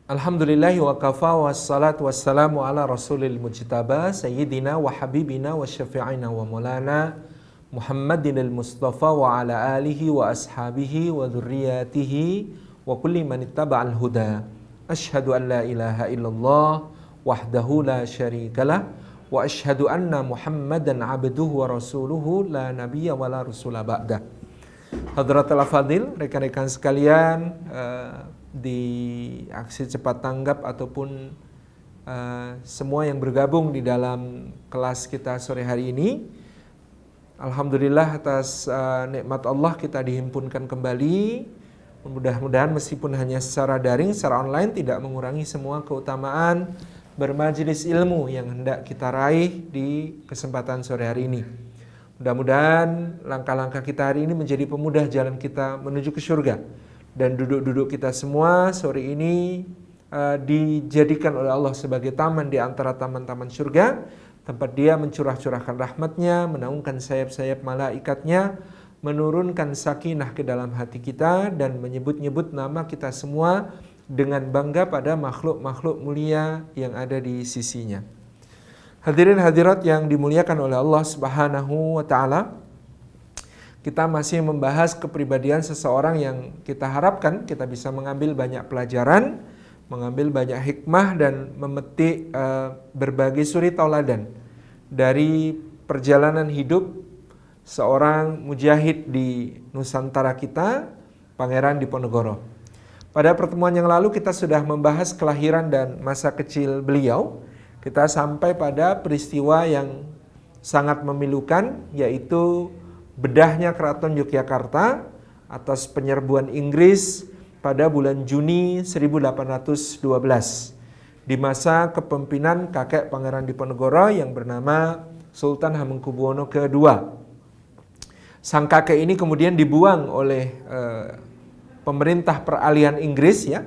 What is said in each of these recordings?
Alhamdulillahi wa kafa wassalatu wassalamu ala rasulil mujtaba sayyidina wa habibina wa syafi'ina wa maulana Muhammadinil Mustafa wa ala alihi wa ashabihi wa dhurriyatihi wa kulli man ittaba'al huda. Ashhadu an la ilaha illallah wahdahu la syarikalah wa ashhadu anna Muhammadan abduhu wa rasuluhu la nabiyya wa la rasula ba'dah. Hadratul Afadil, rekan-rekan sekalian, di aksi cepat tanggap ataupun semua yang bergabung di dalam kelas kita sore hari ini. Alhamdulillah atas nikmat Allah kita dihimpunkan kembali. Mudah-mudahan meskipun hanya secara daring, secara online tidak mengurangi semua keutamaan bermajelis ilmu yang hendak kita raih di kesempatan sore hari ini. Mudah-mudahan langkah-langkah kita hari ini menjadi pemudah jalan kita menuju ke surga. Dan duduk-duduk kita semua sore ini dijadikan oleh Allah sebagai taman di antara taman-taman surga, tempat Dia mencurah-curahkan rahmatnya, menaungkan sayap-sayap malaikatnya, menurunkan sakinah ke dalam hati kita, dan menyebut-nyebut nama kita semua dengan bangga pada makhluk-makhluk mulia yang ada di sisinya. Hadirin hadirat yang dimuliakan oleh Allah Subhanahu wa Ta'ala, kita masih membahas kepribadian seseorang yang kita harapkan kita bisa mengambil banyak pelajaran, mengambil banyak hikmah, dan memetik berbagai suri tauladan dari perjalanan hidup seorang mujahid di Nusantara kita, Pangeran Diponegoro. Pada pertemuan yang lalu kita sudah membahas kelahiran dan masa kecil beliau. Kita sampai pada peristiwa yang sangat memilukan, yaitu bedahnya Keraton Yogyakarta atas penyerbuan Inggris pada bulan Juni 1812 di masa kepemimpinan kakek Pangeran Diponegoro yang bernama Sultan Hamengkubuwono II. Sang kakek ini kemudian dibuang oleh pemerintah peralihan Inggris, ya,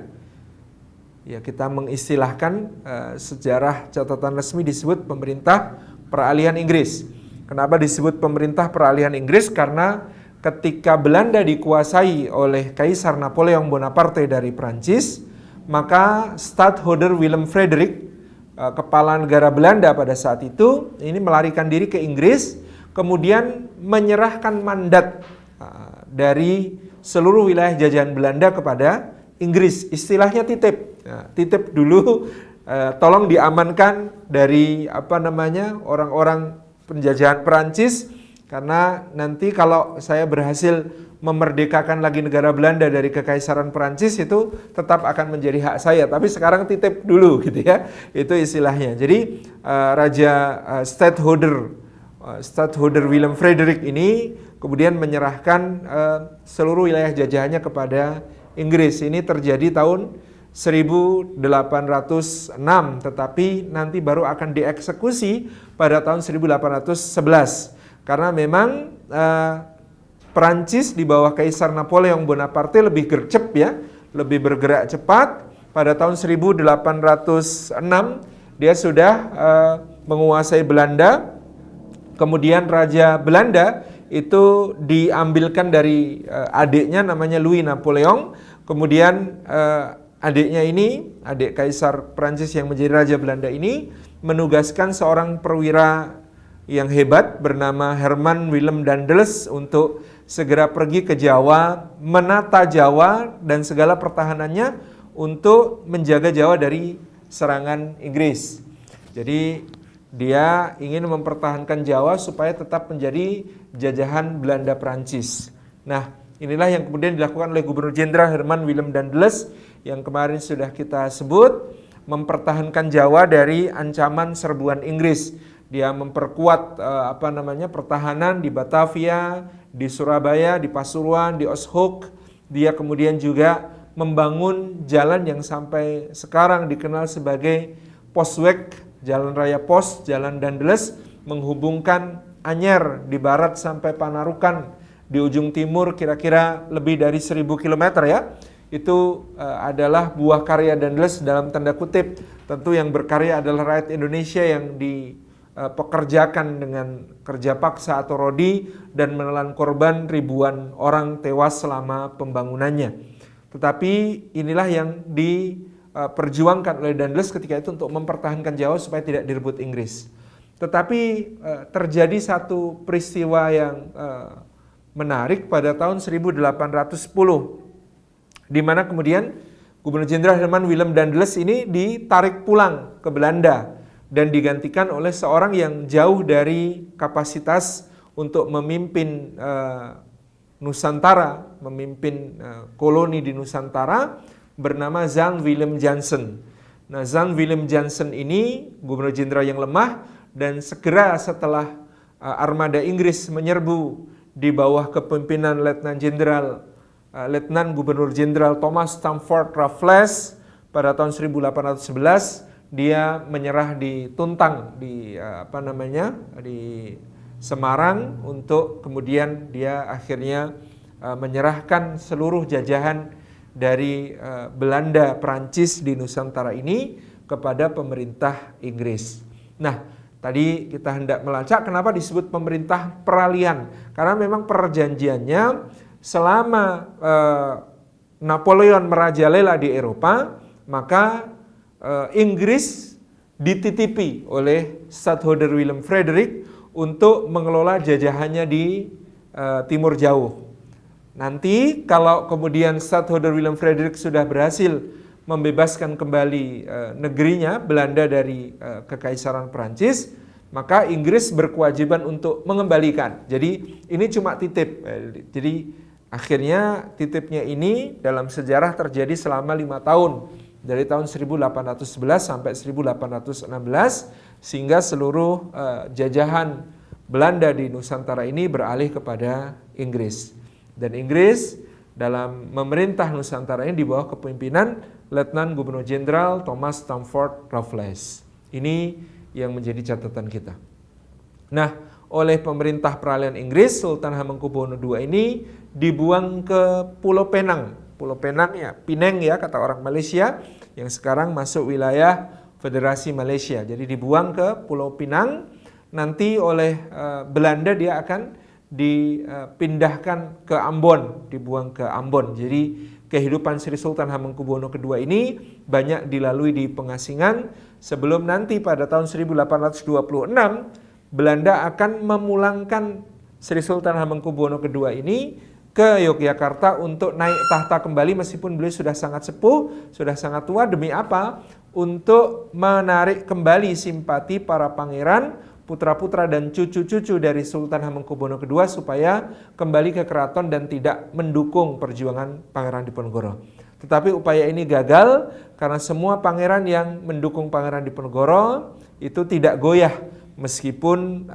kita mengistilahkan sejarah catatan resmi disebut pemerintah peralihan Inggris. Kenapa disebut pemerintah peralihan Inggris? Karena ketika Belanda dikuasai oleh Kaisar Napoleon Bonaparte dari Prancis, maka Stadtholder Willem Frederik, kepala negara Belanda pada saat itu, ini melarikan diri ke Inggris, kemudian menyerahkan mandat dari seluruh wilayah jajahan Belanda kepada Inggris. Istilahnya titip. Titip dulu, tolong diamankan dari orang-orang penjajahan Perancis, karena nanti kalau saya berhasil memerdekakan lagi negara Belanda dari kekaisaran Perancis, itu tetap akan menjadi hak saya, tapi sekarang titip dulu gitu ya. Itu istilahnya. Jadi Raja Stadtholder Willem Frederik ini kemudian menyerahkan seluruh wilayah jajahannya kepada Inggris. Ini terjadi tahun 1806, tetapi nanti baru akan dieksekusi pada tahun 1811. Karena memang Perancis di bawah Kaisar Napoleon Bonaparte lebih gercep, ya, lebih bergerak cepat. Pada tahun 1806 dia sudah menguasai Belanda. Kemudian Raja Belanda itu diambilkan dari adiknya namanya Louis Napoleon. Kemudian adiknya ini, adik Kaisar Prancis yang menjadi Raja Belanda ini, menugaskan seorang perwira yang hebat bernama Herman Willem Daendels untuk segera pergi ke Jawa, menata Jawa dan segala pertahanannya untuk menjaga Jawa dari serangan Inggris. Jadi dia ingin mempertahankan Jawa supaya tetap menjadi jajahan Belanda Prancis. Nah, inilah yang kemudian dilakukan oleh Gubernur Jenderal Herman Willem Daendels yang kemarin sudah kita sebut, mempertahankan Jawa dari ancaman serbuan Inggris. Dia memperkuat pertahanan di Batavia, di Surabaya, di Pasuruan, di Oshok. Dia kemudian juga membangun jalan yang sampai sekarang dikenal sebagai Posweg, Jalan Raya Pos, Jalan Daendels, menghubungkan Anyer di barat sampai Panarukan di ujung timur kira-kira lebih dari 1000 km, ya. Itu adalah buah karya Daendels dalam tanda kutip. Tentu yang berkarya adalah rakyat Indonesia yang dipekerjakan dengan kerja paksa atau rodi dan menelan korban ribuan orang tewas selama pembangunannya. Tetapi inilah yang di perjuangkan oleh Dundalus ketika itu untuk mempertahankan Jawa supaya tidak direbut Inggris. Tetapi terjadi satu peristiwa yang menarik pada tahun 1810, di mana kemudian Gubernur Jenderal Herman Willem Dundalus ini ditarik pulang ke Belanda dan digantikan oleh seorang yang jauh dari kapasitas untuk memimpin Nusantara, memimpin koloni di Nusantara, bernama Jan Willem Jansen. Nah, Jan Willem Jansen ini Gubernur Jenderal yang lemah, dan segera setelah armada Inggris menyerbu di bawah kepemimpinan Letnan Gubernur Jenderal Thomas Stamford Raffles pada tahun 1811, dia menyerah di Tuntang di di Semarang, untuk kemudian dia akhirnya menyerahkan seluruh jajahan dari Belanda, Perancis di Nusantara ini kepada pemerintah Inggris. Nah, tadi kita hendak melacak kenapa disebut pemerintah peralihan, karena memang perjanjiannya selama Napoleon merajalela di Eropa, maka Inggris dititipi oleh Stadtholder Willem Frederik untuk mengelola jajahannya di Timur Jauh. Nanti kalau kemudian Stadtholder Willem Frederik sudah berhasil membebaskan kembali negerinya Belanda dari Kekaisaran Perancis, maka Inggris berkewajiban untuk mengembalikan. Jadi ini cuma titip. Jadi akhirnya titipnya ini dalam sejarah terjadi selama 5 tahun, dari tahun 1811 sampai 1816, sehingga seluruh jajahan Belanda di Nusantara ini beralih kepada Inggris. Dan Inggris dalam memerintah Nusantara ini di bawah kepemimpinan Letnan Gubernur Jenderal Thomas Stamford Raffles. Ini yang menjadi catatan kita. Nah, oleh pemerintah peralihan Inggris, Sultan Hamengkubuwono II ini dibuang ke Pulau Penang. Pulau Penang ya, Pineng ya kata orang Malaysia, yang sekarang masuk wilayah Federasi Malaysia. Jadi dibuang ke Pulau Pinang, nanti oleh Belanda dia akan dipindahkan ke Ambon, dibuang ke Ambon. Jadi kehidupan Sri Sultan Hamengkubuwono II ini banyak dilalui di pengasingan sebelum nanti pada tahun 1826 Belanda akan memulangkan Sri Sultan Hamengkubuwono II ini ke Yogyakarta untuk naik tahta kembali, meskipun beliau sudah sangat sepuh, sudah sangat tua. Demi apa? Untuk menarik kembali simpati para pangeran, putra-putra dan cucu-cucu dari Sultan Hamengkubuwono II supaya kembali ke keraton dan tidak mendukung perjuangan Pangeran Diponegoro. Tetapi upaya ini gagal karena semua pangeran yang mendukung Pangeran Diponegoro itu tidak goyah meskipun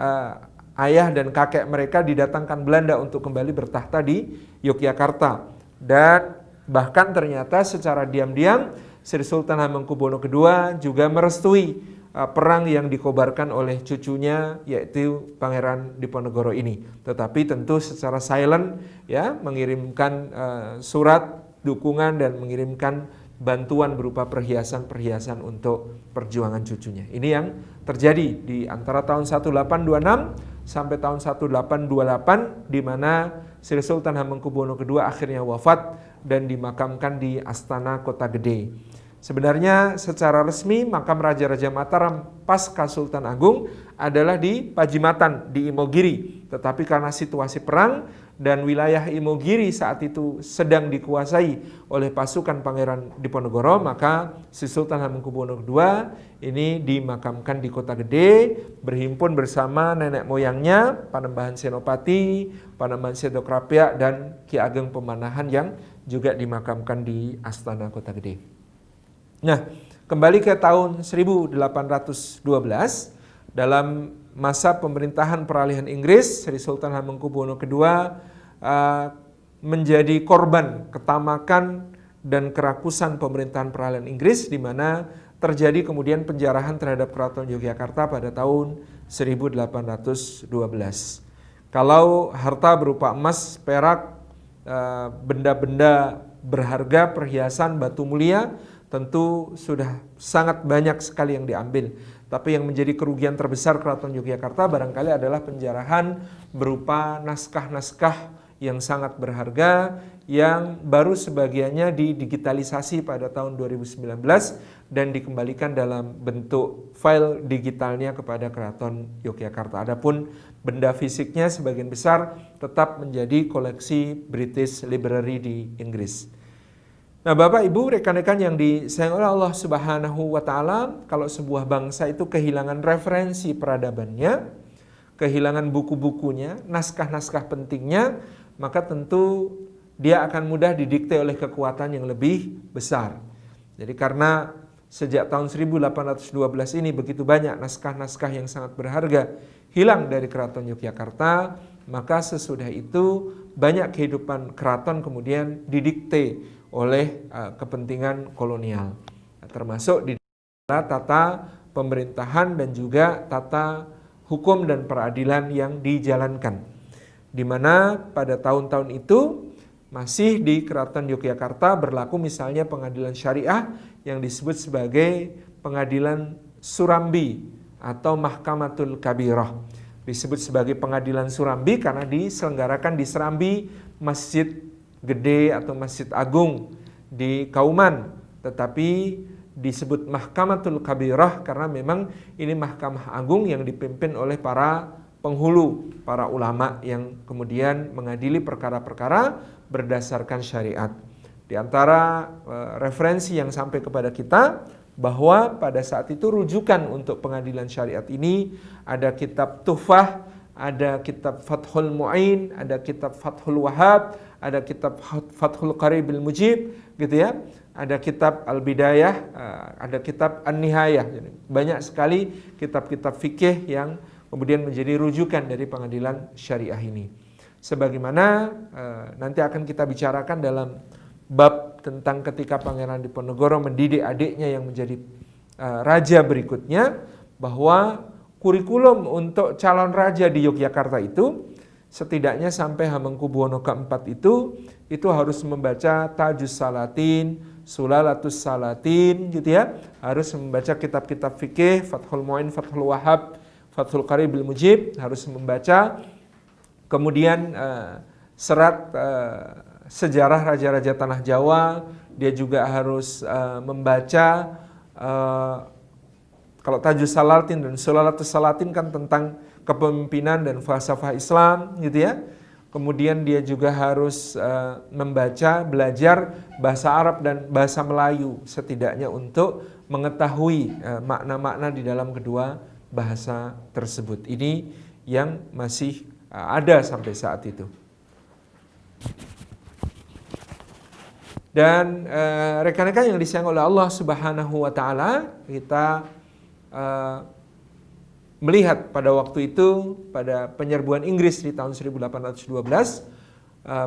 ayah dan kakek mereka didatangkan Belanda untuk kembali bertahta di Yogyakarta. Dan bahkan ternyata secara diam-diam Sri Sultan Hamengkubuwono II juga merestui perang yang dikobarkan oleh cucunya, yaitu Pangeran Diponegoro ini. Tetapi tentu secara silent ya, mengirimkan surat dukungan dan mengirimkan bantuan berupa perhiasan-perhiasan untuk perjuangan cucunya. Ini yang terjadi di antara tahun 1826 sampai tahun 1828, di mana Sri Sultan Hamengkubuwono II akhirnya wafat dan dimakamkan di Astana Kota Gede. Sebenarnya secara resmi makam Raja-Raja Mataram pasca Sultan Agung adalah di Pajimatan, di Imogiri. Tetapi karena situasi perang dan wilayah Imogiri saat itu sedang dikuasai oleh pasukan Pangeran Diponegoro, maka Sri Sultan Hamengkubuwono II ini dimakamkan di Kota Gede, berhimpun bersama nenek moyangnya, Panembahan Senopati, Panembahan Sedokrapya, dan Ki Ageng Pemanahan yang juga dimakamkan di Astana Kota Gede. Nah, kembali ke tahun 1812, dalam masa pemerintahan peralihan Inggris, Sri Sultan Hamengkubuwono II menjadi korban ketamakan dan kerakusan pemerintahan peralihan Inggris, di mana terjadi kemudian penjarahan terhadap Keraton Yogyakarta pada tahun 1812. Kalau harta berupa emas, perak, benda-benda berharga, perhiasan, batu mulia, tentu sudah sangat banyak sekali yang diambil. Tapi yang menjadi kerugian terbesar Keraton Yogyakarta barangkali adalah penjarahan berupa naskah-naskah yang sangat berharga yang baru sebagiannya didigitalisasi pada tahun 2019 dan dikembalikan dalam bentuk file digitalnya kepada Keraton Yogyakarta. Adapun benda fisiknya sebagian besar tetap menjadi koleksi British Library di Inggris. Nah, Bapak Ibu, rekan-rekan yang disayang oleh Allah Subhanahu wa taala, kalau sebuah bangsa itu kehilangan referensi peradabannya, kehilangan buku-bukunya, naskah-naskah pentingnya, maka tentu dia akan mudah didikte oleh kekuatan yang lebih besar. Jadi karena sejak tahun 1812 ini begitu banyak naskah-naskah yang sangat berharga hilang dari Keraton Yogyakarta, maka sesudah itu banyak kehidupan keraton kemudian didikte oleh kepentingan kolonial, termasuk di tata pemerintahan dan juga tata hukum dan peradilan yang dijalankan. Di mana pada tahun-tahun itu masih di Keraton Yogyakarta berlaku misalnya pengadilan syariah yang disebut sebagai pengadilan Surambi atau Mahkamatul Kabirah. Disebut sebagai pengadilan Surambi karena diselenggarakan di Serambi, masjid gede atau masjid agung di Kauman, tetapi disebut Mahkamatul Kabirah karena memang ini mahkamah agung yang dipimpin oleh para penghulu, para ulama yang kemudian mengadili perkara-perkara berdasarkan syariat. Di antara referensi yang sampai kepada kita bahwa pada saat itu rujukan untuk pengadilan syariat ini ada kitab Tuhfah, ada kitab Fathul Mu'in, ada kitab Fathul Wahab, ada kitab Fathul Qaribil Mujib, gitu ya. Ada kitab Al-Bidayah, ada kitab An-Nihayah. Banyak sekali kitab-kitab fikih yang kemudian menjadi rujukan dari pengadilan syariah ini. Sebagaimana nanti akan kita bicarakan dalam bab tentang ketika Pangeran Diponegoro mendidik adiknya yang menjadi raja berikutnya, bahwa kurikulum untuk calon raja di Yogyakarta itu setidaknya sampai Hamengkubuwono keempat itu harus membaca Tajus Salatin, Sulalatus Salatin, gitu ya. Harus membaca kitab-kitab fikih, Fathul Mu'in, Fathul Wahab, Fathul Qaribil Mujib, harus membaca. Kemudian serat sejarah raja-raja tanah Jawa, dia juga harus membaca. Kalau Tajus Salatin dan Sulalatus Salatin kan tentang kepemimpinan dan falsafah Islam, gitu ya. Kemudian dia juga harus membaca, belajar bahasa Arab dan bahasa Melayu setidaknya untuk mengetahui makna-makna di dalam kedua bahasa tersebut. Ini yang masih ada sampai saat itu. Dan rekan-rekan yang disayang oleh Allah Subhanahu wa taala, kita melihat pada waktu itu, pada penyerbuan Inggris di tahun 1812,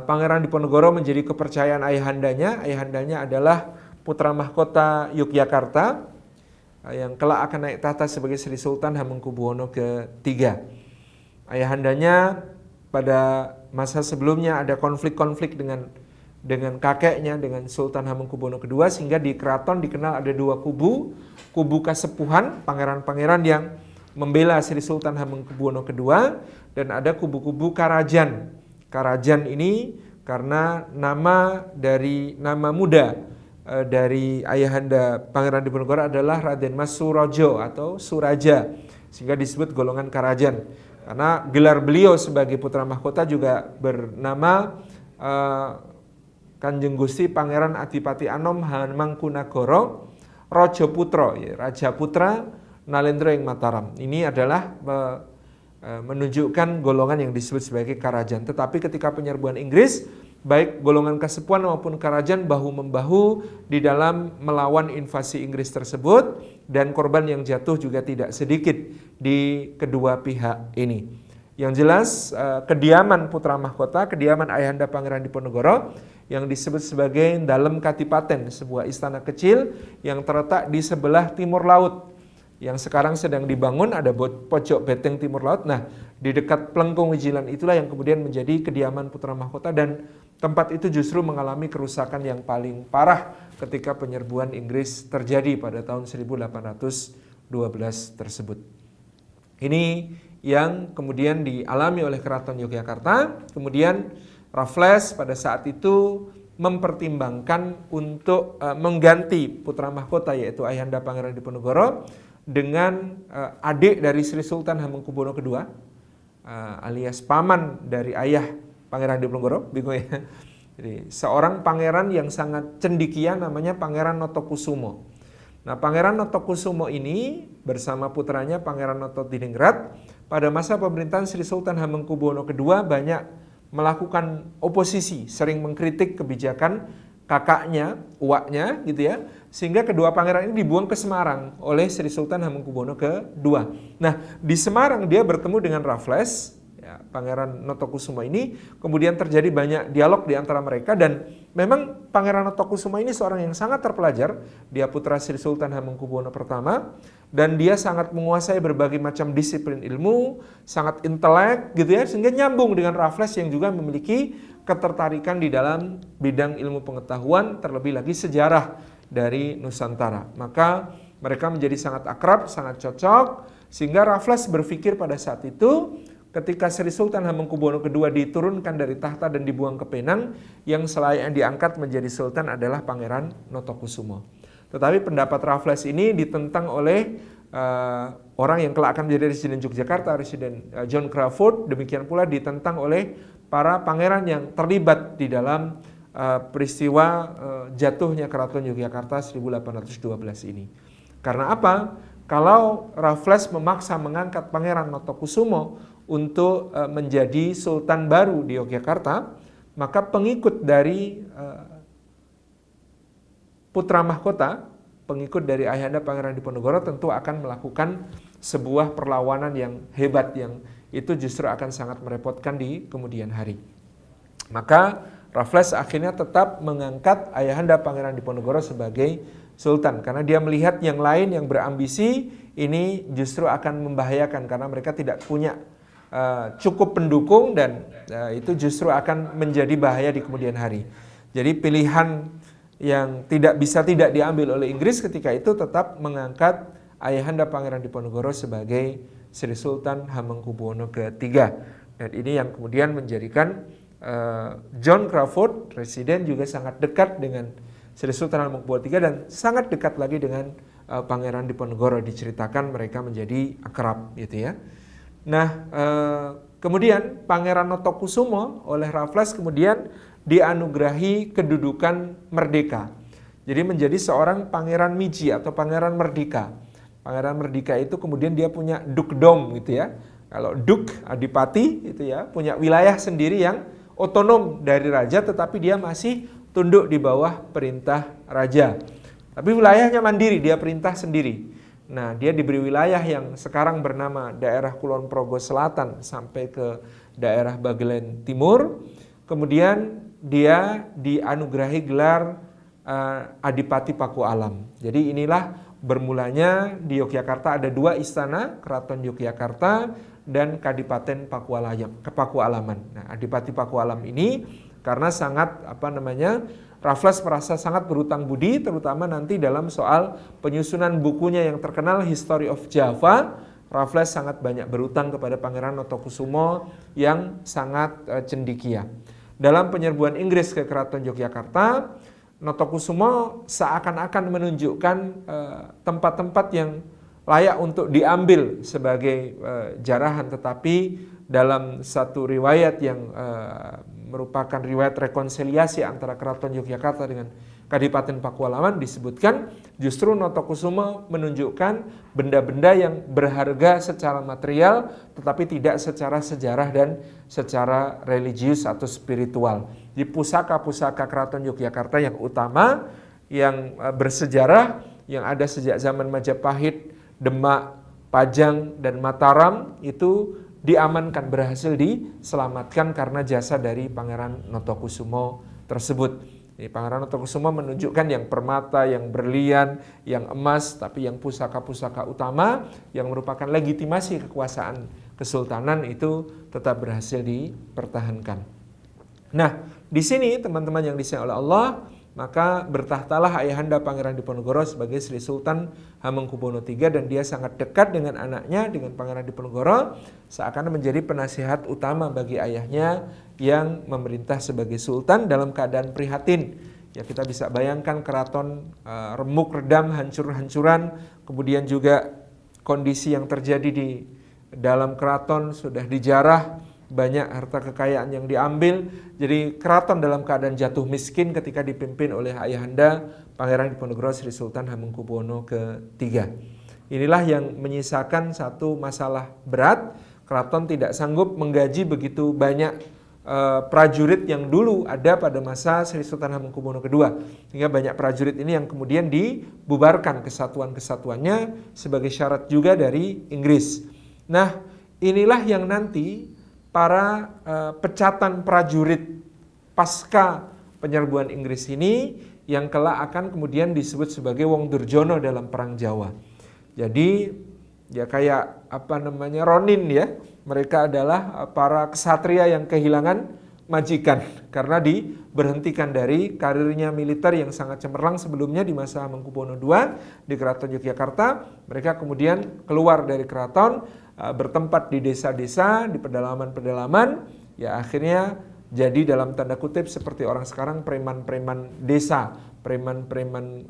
Pangeran Diponegoro menjadi kepercayaan ayahandanya. Ayahandanya adalah putra mahkota Yogyakarta yang kelak akan naik tahta sebagai Sri Sultan Hamengkubuwono III. Ayahandanya pada masa sebelumnya ada konflik-konflik dengan kakeknya, dengan Sultan Hamengkubuwono II, sehingga di keraton dikenal ada dua kubu kasepuhan, pangeran-pangeran yang membela Sri Sultan Hamengkubuwono II, dan ada kubu-kubu Karajan. Karajan ini karena nama muda dari ayahanda Pangeran Diponegoro adalah Raden Mas Surojo atau Suraja, sehingga disebut golongan Karajan. Karena gelar beliau sebagai putra mahkota juga bernama Kanjeng Gusti Pangeran Adipati Anom Hamengkunagara Raja Putra, ya, Raja Putra Nalendra ing Mataram. Ini adalah menunjukkan golongan yang disebut sebagai Karajan. Tetapi ketika penyerbuan Inggris, baik golongan kasepuhan maupun Karajan bahu-membahu di dalam melawan invasi Inggris tersebut, dan korban yang jatuh juga tidak sedikit di kedua pihak ini. Yang jelas kediaman putra mahkota, kediaman ayahanda Pangeran Diponegoro yang disebut sebagai Dalem Kadipaten, sebuah istana kecil yang terletak di sebelah timur laut, yang sekarang sedang dibangun, ada pojok beteng timur laut. Nah, di dekat Plengkung Wijilan itulah yang kemudian menjadi kediaman putra mahkota, dan tempat itu justru mengalami kerusakan yang paling parah ketika penyerbuan Inggris terjadi pada tahun 1812 tersebut. Ini yang kemudian dialami oleh Keraton Yogyakarta. Kemudian Raffles pada saat itu mempertimbangkan untuk mengganti putra mahkota yaitu Ayahanda Pangeran Diponegoro dengan adik dari Sri Sultan Hamengkubuwono II, alias paman dari ayah Pangeran Diponegoro, bingung ya. Jadi seorang pangeran yang sangat cendekia namanya Pangeran Notokusumo. Nah, Pangeran Notokusumo ini bersama putranya Pangeran Notodiningrat pada masa pemerintahan Sri Sultan Hamengkubuwono II banyak melakukan oposisi, sering mengkritik kebijakan kakaknya, uaknya gitu ya, sehingga kedua pangeran ini dibuang ke Semarang oleh Sri Sultan Hamengkubuwono II. Nah, di Semarang dia bertemu dengan Raffles, ya, Pangeran Notokusumo ini, kemudian terjadi banyak dialog di antara mereka dan memang Pangeran Notokusumo ini seorang yang sangat terpelajar, dia putra Sri Sultan Hamengkubuwono I dan dia sangat menguasai berbagai macam disiplin ilmu, sangat intelek gitu ya, sehingga nyambung dengan Raffles yang juga memiliki ketertarikan di dalam bidang ilmu pengetahuan, terlebih lagi sejarah dari Nusantara. Maka mereka menjadi sangat akrab, sangat cocok, sehingga Raffles berpikir pada saat itu ketika Sri Sultan Hamengkubuwono II diturunkan dari tahta dan dibuang ke Penang, yang selayaknya diangkat menjadi sultan adalah Pangeran Notokusumo. Tetapi pendapat Raffles ini ditentang oleh orang yang kelak akan menjadi Residen Yogyakarta, Residen John Crawford, demikian pula ditentang oleh para pangeran yang terlibat di dalam peristiwa jatuhnya Keraton Yogyakarta 1812 ini. Karena apa? Kalau Raffles memaksa mengangkat Pangeran Notokusumo untuk menjadi sultan baru di Yogyakarta, maka pengikut dari putra mahkota, pengikut dari Ayahanda Pangeran Diponegoro tentu akan melakukan sebuah perlawanan yang hebat, yang itu justru akan sangat merepotkan di kemudian hari. Maka Raffles akhirnya tetap mengangkat Ayahanda Pangeran Diponegoro sebagai sultan, karena dia melihat yang lain yang berambisi ini justru akan membahayakan karena mereka tidak punya cukup pendukung dan itu justru akan menjadi bahaya di kemudian hari. Jadi pilihan yang tidak diambil oleh Inggris ketika itu tetap mengangkat Ayahanda Pangeran Diponegoro sebagai Sri Sultan Hamengkubuwono III. Dan ini yang kemudian menjadikan John Crawford, Residen, juga sangat dekat dengan Sri Sultan Hamengkubuwono III dan sangat dekat lagi dengan Pangeran Diponegoro. Diceritakan mereka menjadi akrab gitu ya. Nah, kemudian Pangeran Notokusumo oleh Raffles kemudian dianugerahi kedudukan merdeka. Jadi menjadi seorang pangeran Miji atau pangeran merdeka. Pangeran merdeka itu kemudian dia punya dukedom gitu ya. Kalau duk, adipati gitu ya, punya wilayah sendiri yang otonom dari raja tetapi dia masih tunduk di bawah perintah raja. Tapi wilayahnya mandiri, dia perintah sendiri. Nah, dia diberi wilayah yang sekarang bernama daerah Kulon Progo Selatan sampai ke daerah Bagelen Timur. Kemudian dia dianugerahi gelar Adipati Paku Alam. Jadi inilah bermulanya di Yogyakarta ada dua istana, Keraton Yogyakarta dan Kadipaten Paku Alaman. Nah, Adipati Paku Alam ini karena sangat Raffles merasa sangat berutang budi, terutama nanti dalam soal penyusunan bukunya yang terkenal History of Java. Raffles sangat banyak berutang kepada Pangeran Notokusumo yang sangat cendekia. Dalam penyerbuan Inggris ke Keraton Yogyakarta, Notokusumo seakan-akan menunjukkan tempat-tempat yang layak untuk diambil sebagai jarahan, tetapi dalam satu riwayat yang merupakan riwayat rekonsiliasi antara Keraton Yogyakarta dengan Kadipaten Pakualaman disebutkan justru Notokusumo menunjukkan benda-benda yang berharga secara material tetapi tidak secara sejarah dan secara religius atau spiritual. Di pusaka-pusaka Keraton Yogyakarta yang utama, yang bersejarah, yang ada sejak zaman Majapahit, Demak, Pajang, dan Mataram itu diamankan, berhasil diselamatkan karena jasa dari Pangeran Notokusumo tersebut. Pangeran Notokusumo menunjukkan yang permata, yang berlian, yang emas, tapi yang pusaka-pusaka utama yang merupakan legitimasi kekuasaan kesultanan itu tetap berhasil dipertahankan. Nah, di sini teman-teman yang disayang oleh Allah, maka bertahtalah Ayahanda Pangeran Diponegoro sebagai Sri Sultan Hamengkubuwono III dan dia sangat dekat dengan anaknya, dengan Pangeran Diponegoro, seakan menjadi penasihat utama bagi ayahnya yang memerintah sebagai sultan dalam keadaan prihatin. Ya, kita bisa bayangkan keraton remuk redam, hancur-hancuran, kemudian juga kondisi yang terjadi di dalam keraton sudah dijarah, banyak harta kekayaan yang diambil. Jadi keraton dalam keadaan jatuh miskin ketika dipimpin oleh ayahanda Pangeran Diponegoro Sri Sultan Hamengkubuwono III. Inilah yang menyisakan satu masalah berat. Keraton tidak sanggup menggaji begitu banyak prajurit yang dulu ada pada masa Sri Sultan Hamengkubuwono II, sehingga banyak prajurit ini yang kemudian dibubarkan kesatuan-kesatuannya sebagai syarat juga dari Inggris. Nah, inilah yang nanti para pecatan prajurit pasca penyerbuan Inggris ini yang kelak akan kemudian disebut sebagai Wong Durjono dalam Perang Jawa. Jadi ya kayak Ronin ya. Mereka adalah para kesatria yang kehilangan majikan karena diberhentikan dari karirnya militer yang sangat cemerlang sebelumnya di masa Hamengkubuwono II di Keraton Yogyakarta. Mereka kemudian keluar dari keraton, bertempat di desa-desa, di pedalaman-pedalaman, ya akhirnya jadi dalam tanda kutip seperti orang sekarang preman-preman desa, preman-preman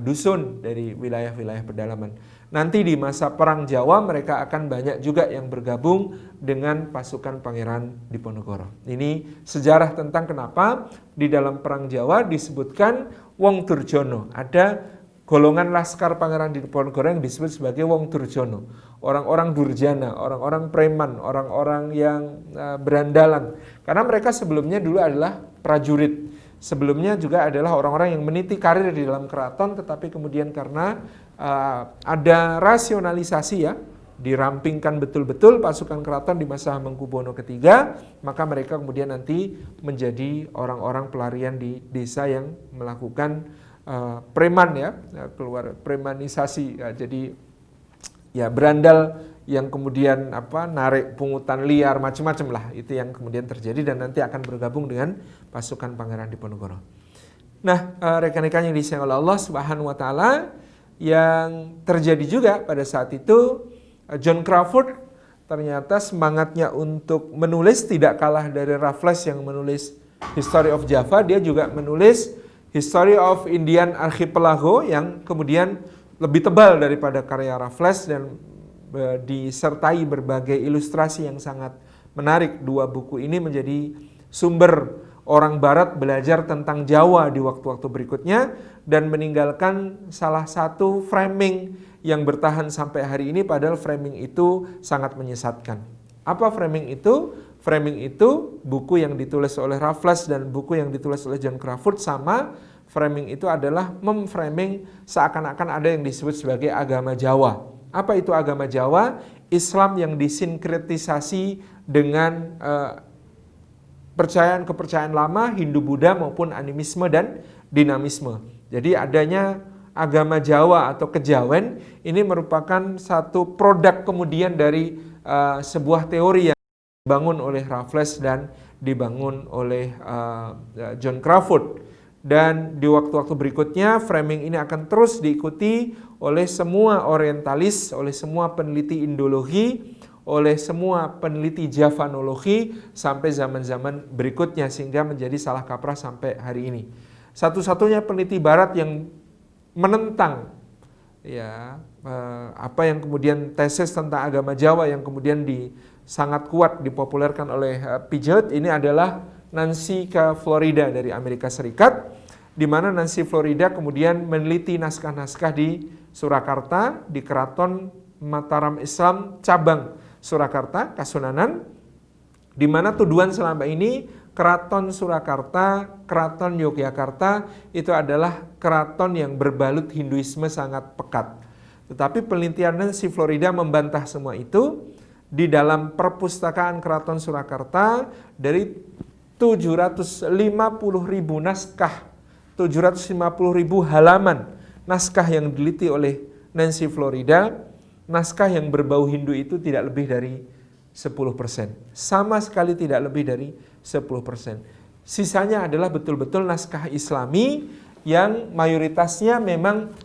dusun dari wilayah-wilayah pedalaman. Nanti di masa Perang Jawa mereka akan banyak juga yang bergabung dengan pasukan Pangeran Diponegoro. Ini sejarah tentang kenapa di dalam Perang Jawa disebutkan Wong Durjono. Ada golongan laskar Pangeran Diponegoro yang disebut sebagai Wong Durjono. Orang-orang durjana, orang-orang preman, orang-orang yang berandalan. Karena mereka sebelumnya dulu adalah prajurit. Sebelumnya juga adalah orang-orang yang meniti karir di dalam keraton, tetapi kemudian karena ada rasionalisasi ya, dirampingkan betul-betul pasukan keraton di masa Hamengkubuwono III, maka mereka kemudian nanti menjadi orang-orang pelarian di desa yang melakukan preman ya, keluar premanisasi ya, jadi ya berandal yang kemudian narik pungutan liar macam-macam lah, itu yang kemudian terjadi dan nanti akan bergabung dengan pasukan Pangeran Diponegoro. Nah, rekan-rekan yang disayang oleh Allah Subhanahu wa taala, yang terjadi juga pada saat itu John Crawford ternyata semangatnya untuk menulis tidak kalah dari Raffles yang menulis History of Java. Dia juga menulis History of Indian Archipelago yang kemudian lebih tebal daripada karya Raffles dan disertai berbagai ilustrasi yang sangat menarik. Dua buku ini menjadi sumber orang barat belajar tentang Jawa di waktu-waktu berikutnya dan meninggalkan salah satu framing yang bertahan sampai hari ini, padahal framing itu sangat menyesatkan. Apa framing itu? Framing itu buku yang ditulis oleh Raffles dan buku yang ditulis oleh John Crawford sama. Framing itu adalah memframing seakan-akan ada yang disebut sebagai agama Jawa. Apa itu agama Jawa? Islam yang disinkretisasi dengan kepercayaan lama, Hindu-Buddha maupun animisme dan dinamisme. Jadi adanya agama Jawa atau kejawen ini merupakan satu produk kemudian dari sebuah teori yang dibangun oleh Raffles dan dibangun oleh John Crawford. Dan di waktu-waktu berikutnya framing ini akan terus diikuti oleh semua orientalis, oleh semua peneliti Indologi, oleh semua peneliti Javanologi sampai zaman-zaman berikutnya sehingga menjadi salah kaprah sampai hari ini. Satu-satunya peneliti barat yang menentang ya apa yang kemudian tesis tentang agama Jawa yang kemudian sangat kuat dipopulerkan oleh Piaget ini adalah Nancy K. Florida dari Amerika Serikat, di mana Nancy Florida kemudian meneliti naskah-naskah di Surakarta, di Keraton Mataram Islam cabang Surakarta, Kasunanan, di mana tuduhan selama ini Keraton Surakarta, Keraton Yogyakarta itu adalah keraton yang berbalut Hinduisme sangat pekat. Tetapi penelitian Nancy Florida membantah semua itu. Di dalam perpustakaan Keraton Surakarta dari 750.000 naskah, 750.000 halaman naskah yang diliti oleh Nancy Florida, naskah yang berbau Hindu itu tidak lebih dari 10%. Sama sekali tidak lebih dari 10%. Sisanya adalah betul-betul naskah Islami yang mayoritasnya memang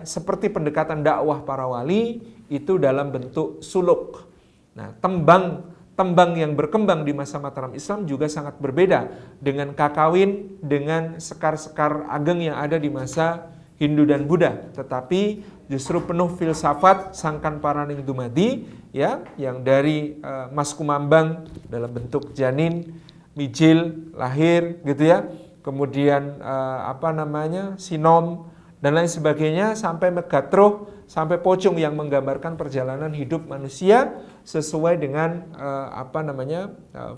seperti pendekatan dakwah para wali itu dalam bentuk suluk. Nah, tembang yang berkembang di masa Mataram Islam juga sangat berbeda dengan kakawin, dengan sekar-sekar ageng yang ada di masa Hindu dan Buddha. Tetapi justru penuh filsafat sangkan paraning dumadi, ya, yang dari mas kumambang dalam bentuk janin, mijil, lahir gitu ya. Kemudian sinom dan lain sebagainya sampai megatruh, sampai pocong yang menggambarkan perjalanan hidup manusia sesuai dengan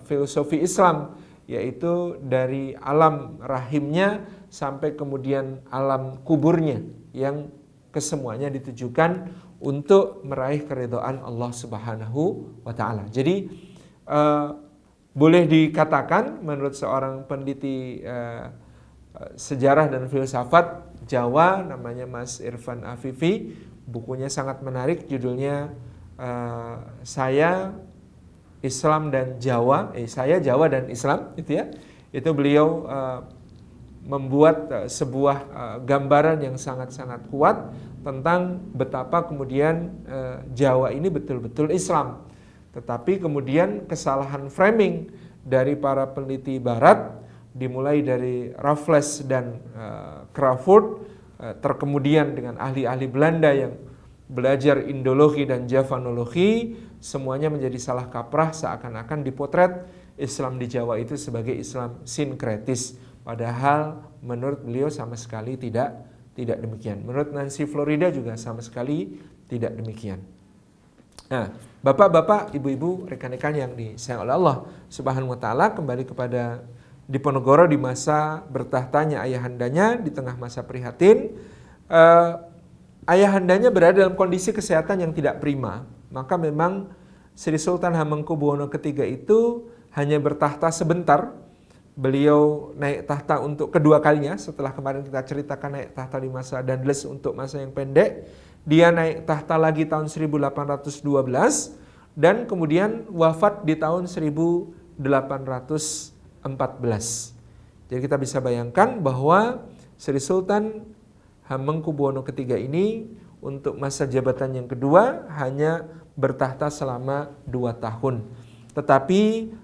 filosofi Islam, yaitu dari alam rahimnya sampai kemudian alam kuburnya, yang kesemuanya ditujukan untuk meraih keridhaan Allah Subhanahu wa taala. Jadi boleh dikatakan menurut seorang peneliti sejarah dan filsafat Jawa namanya Mas Irfan Afifi, bukunya sangat menarik, judulnya Saya Islam dan Jawa, Saya Jawa dan Islam, itu ya. Itu beliau membuat sebuah gambaran yang sangat-sangat kuat tentang betapa kemudian Jawa ini betul-betul Islam. Tetapi kemudian kesalahan framing dari para peneliti Barat, dimulai dari Raffles dan Crawford, terkemudian dengan ahli-ahli Belanda yang belajar Indologi dan Javanologi, semuanya menjadi salah kaprah, seakan-akan dipotret Islam di Jawa itu sebagai Islam sinkretis. Padahal menurut beliau sama sekali tidak demikian. Menurut Nancy Florida juga sama sekali tidak demikian. Nah, bapak-bapak, ibu-ibu, rekan-rekan yang disayang oleh Allah Subhanahu wa taala, kembali kepada Diponegoro di masa bertahtanya ayahandanya di tengah masa prihatin. Ayahandanya berada dalam kondisi kesehatan yang tidak prima. Maka memang Sri Sultan Hamengkubuwono III itu hanya bertahta sebentar. Beliau naik tahta untuk kedua kalinya, setelah kemarin kita ceritakan naik tahta di masa Dundles untuk masa yang pendek. Dia naik tahta lagi tahun 1812 dan kemudian wafat di tahun 1814. Jadi kita bisa bayangkan bahwa Sri Sultan Hamengkubuwono III ini untuk masa jabatan yang kedua hanya bertahta selama 2 tahun. Tetapi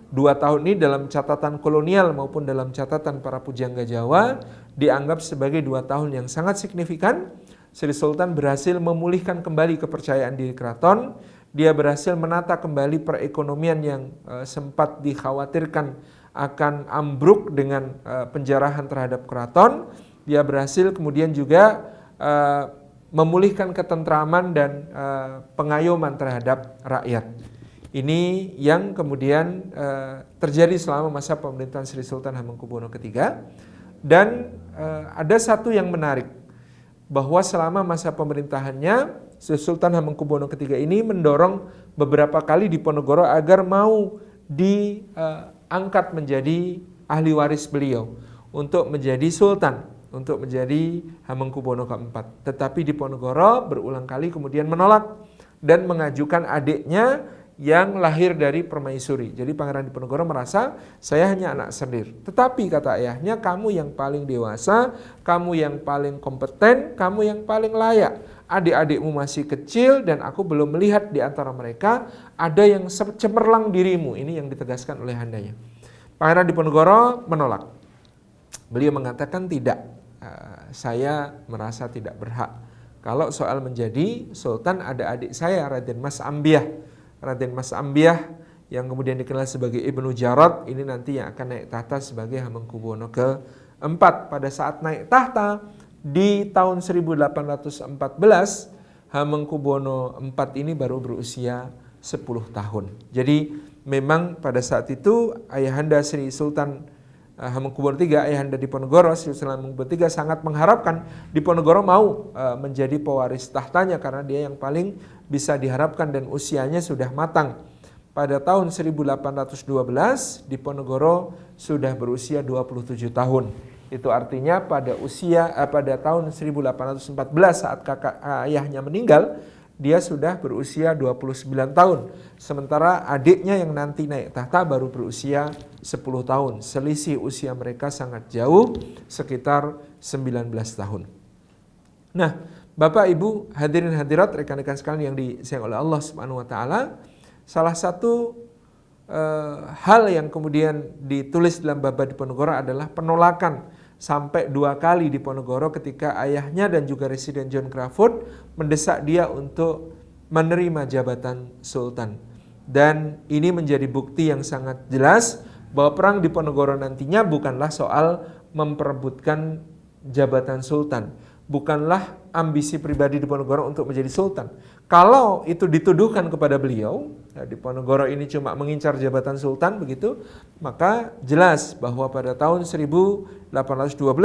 2 tahun ini dalam catatan kolonial maupun dalam catatan para pujangga Jawa dianggap sebagai 2 tahun yang sangat signifikan. Sri Sultan berhasil memulihkan kembali kepercayaan diri keraton. Dia berhasil menata kembali perekonomian yang sempat dikhawatirkan akan ambruk dengan penjarahan terhadap keraton. Dia berhasil kemudian juga memulihkan ketentraman dan pengayoman terhadap rakyat. Ini yang kemudian terjadi selama masa pemerintahan Sri Sultan Hamengkubuwono III. Dan ada satu yang menarik, bahwa selama masa pemerintahannya Sri Sultan Hamengkubuwono III ini mendorong beberapa kali Diponegoro agar mau diangkat menjadi ahli waris beliau untuk menjadi sultan, untuk menjadi Hamengkubuwono keempat. Tetapi Diponegoro berulang kali kemudian menolak dan mengajukan adiknya yang lahir dari permaisuri. Jadi Pangeran Diponegoro merasa, saya hanya anak sendir. Tetapi kata ayahnya, kamu yang paling dewasa, kamu yang paling kompeten, kamu yang paling layak. Adik-adikmu masih kecil dan aku belum melihat di antara mereka ada yang cemerlang dirimu. Ini yang ditegaskan oleh handanya. Pangeran Diponegoro menolak. Beliau mengatakan tidak, saya merasa tidak berhak. Kalau soal menjadi sultan ada adik saya Raden Mas Ambiah. Raden Mas Ambiah yang kemudian dikenal sebagai Ibnu Jarot, ini nanti yang akan naik tahta sebagai Hamengkubuwono keempat. Pada saat naik tahta di tahun 1814, Hamengkubuwono IV ini baru berusia 10 tahun. Jadi memang pada saat itu ayahanda Sri Sultan Hamengkubuwono III, ayahanda Diponegoro, Sri Sultan Hamengkubuwono III sangat mengharapkan Diponegoro mau menjadi pewaris tahtanya karena dia yang paling bisa diharapkan dan usianya sudah matang. Pada tahun 1812 Diponegoro sudah berusia 27 tahun. Itu artinya pada tahun 1814 saat kakak ayahnya meninggal, dia sudah berusia 29 tahun. Sementara adiknya yang nanti naik tahta baru berusia 10 tahun. Selisih usia mereka sangat jauh, sekitar 19 tahun. Nah, Bapak, Ibu, hadirin hadirat, rekan-rekan sekalian yang disayang oleh Allah Subhanahu wa taala, salah satu hal yang kemudian ditulis dalam Baba Diponegoro adalah penolakan sampai 2 kali Diponegoro ketika ayahnya dan juga Residen John Crawford mendesak dia untuk menerima jabatan sultan. Dan ini menjadi bukti yang sangat jelas bahwa perang Diponegoro nantinya bukanlah soal memperebutkan jabatan sultan, bukanlah ambisi pribadi Diponegoro untuk menjadi sultan. Kalau itu dituduhkan kepada beliau, Diponegoro ini cuma mengincar jabatan sultan begitu, maka jelas bahwa pada tahun 1812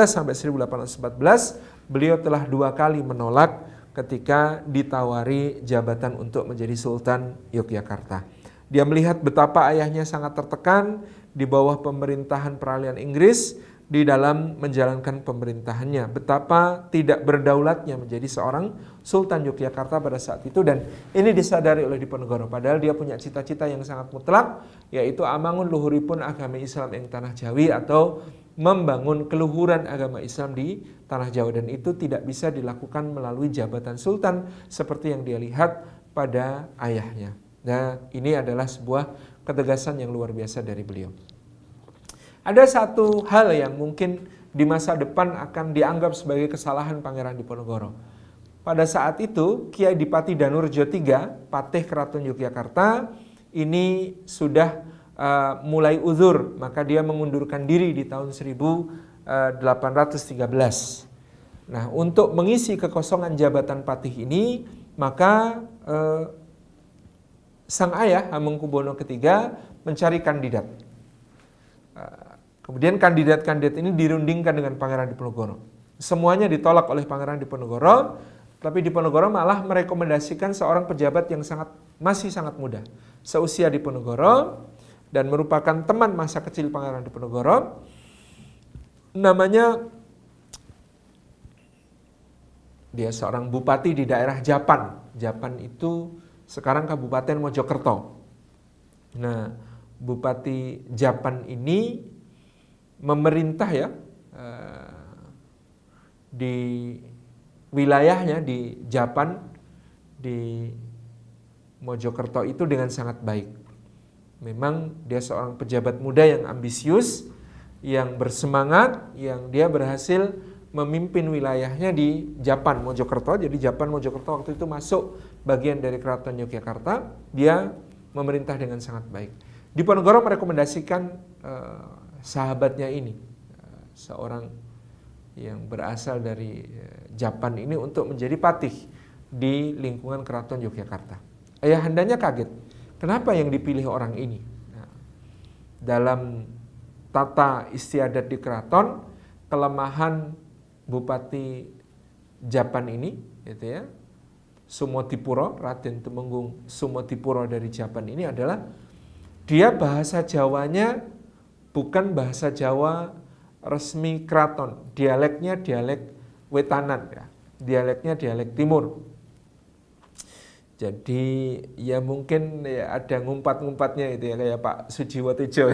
sampai 1814 beliau telah 2 kali menolak ketika ditawari jabatan untuk menjadi Sultan Yogyakarta. Dia melihat betapa ayahnya sangat tertekan di bawah pemerintahan peralihan Inggris di dalam menjalankan pemerintahannya. Betapa tidak berdaulatnya menjadi seorang Sultan Yogyakarta pada saat itu, dan ini disadari oleh Diponegoro. Padahal dia punya cita-cita yang sangat mutlak, yaitu amangun luhuripun agama Islam ing tanah Jawi, atau membangun keluhuran agama Islam di tanah Jawa, dan itu tidak bisa dilakukan melalui jabatan sultan seperti yang dia lihat pada ayahnya. Nah, ini adalah sebuah ketegasan yang luar biasa dari beliau. Ada satu hal yang mungkin di masa depan akan dianggap sebagai kesalahan Pangeran Diponegoro. Pada saat itu Kiai Dipati Danurjo III, Patih Keraton Yogyakarta, ini sudah mulai uzur, maka dia mengundurkan diri di tahun 1813. Nah, untuk mengisi kekosongan jabatan patih ini, maka sang ayah Hamengkubuwono III mencari kandidat. Kemudian kandidat-kandidat ini dirundingkan dengan Pangeran Diponegoro. Semuanya ditolak oleh Pangeran Diponegoro, tapi Diponegoro malah merekomendasikan seorang pejabat yang masih sangat muda, seusia Diponegoro, dan merupakan teman masa kecil Pangeran Diponegoro. Namanya, dia seorang bupati di daerah Japan. Japan itu sekarang Kabupaten Mojokerto. Nah, Bupati Japan ini memerintah di wilayahnya di Japan, di Mojokerto itu dengan sangat baik. Memang dia seorang pejabat muda yang ambisius, yang bersemangat, yang dia berhasil memimpin wilayahnya di Japan Mojokerto. Jadi Japan Mojokerto waktu itu masuk bagian dari Keraton Yogyakarta. Dia memerintah dengan sangat baik. Diponegoro merekomendasikan sahabatnya ini, seorang yang berasal dari Japan ini, untuk menjadi patih di lingkungan Keraton Yogyakarta. Ayahandanya kaget. Kenapa yang dipilih orang ini? Nah, dalam tata istiadat di keraton, kelemahan Bupati Japan ini, gitu ya, Sumodipuro, Raden Temenggung Sumodipuro dari Japan ini adalah dia bahasa Jawanya bukan bahasa Jawa resmi keraton, dialeknya dialek Wetanan, ya, dialeknya dialek Timur. Jadi ya mungkin ya ada ngumpat-ngumpatnya itu ya, kayak Pak Sujiwo Tejo.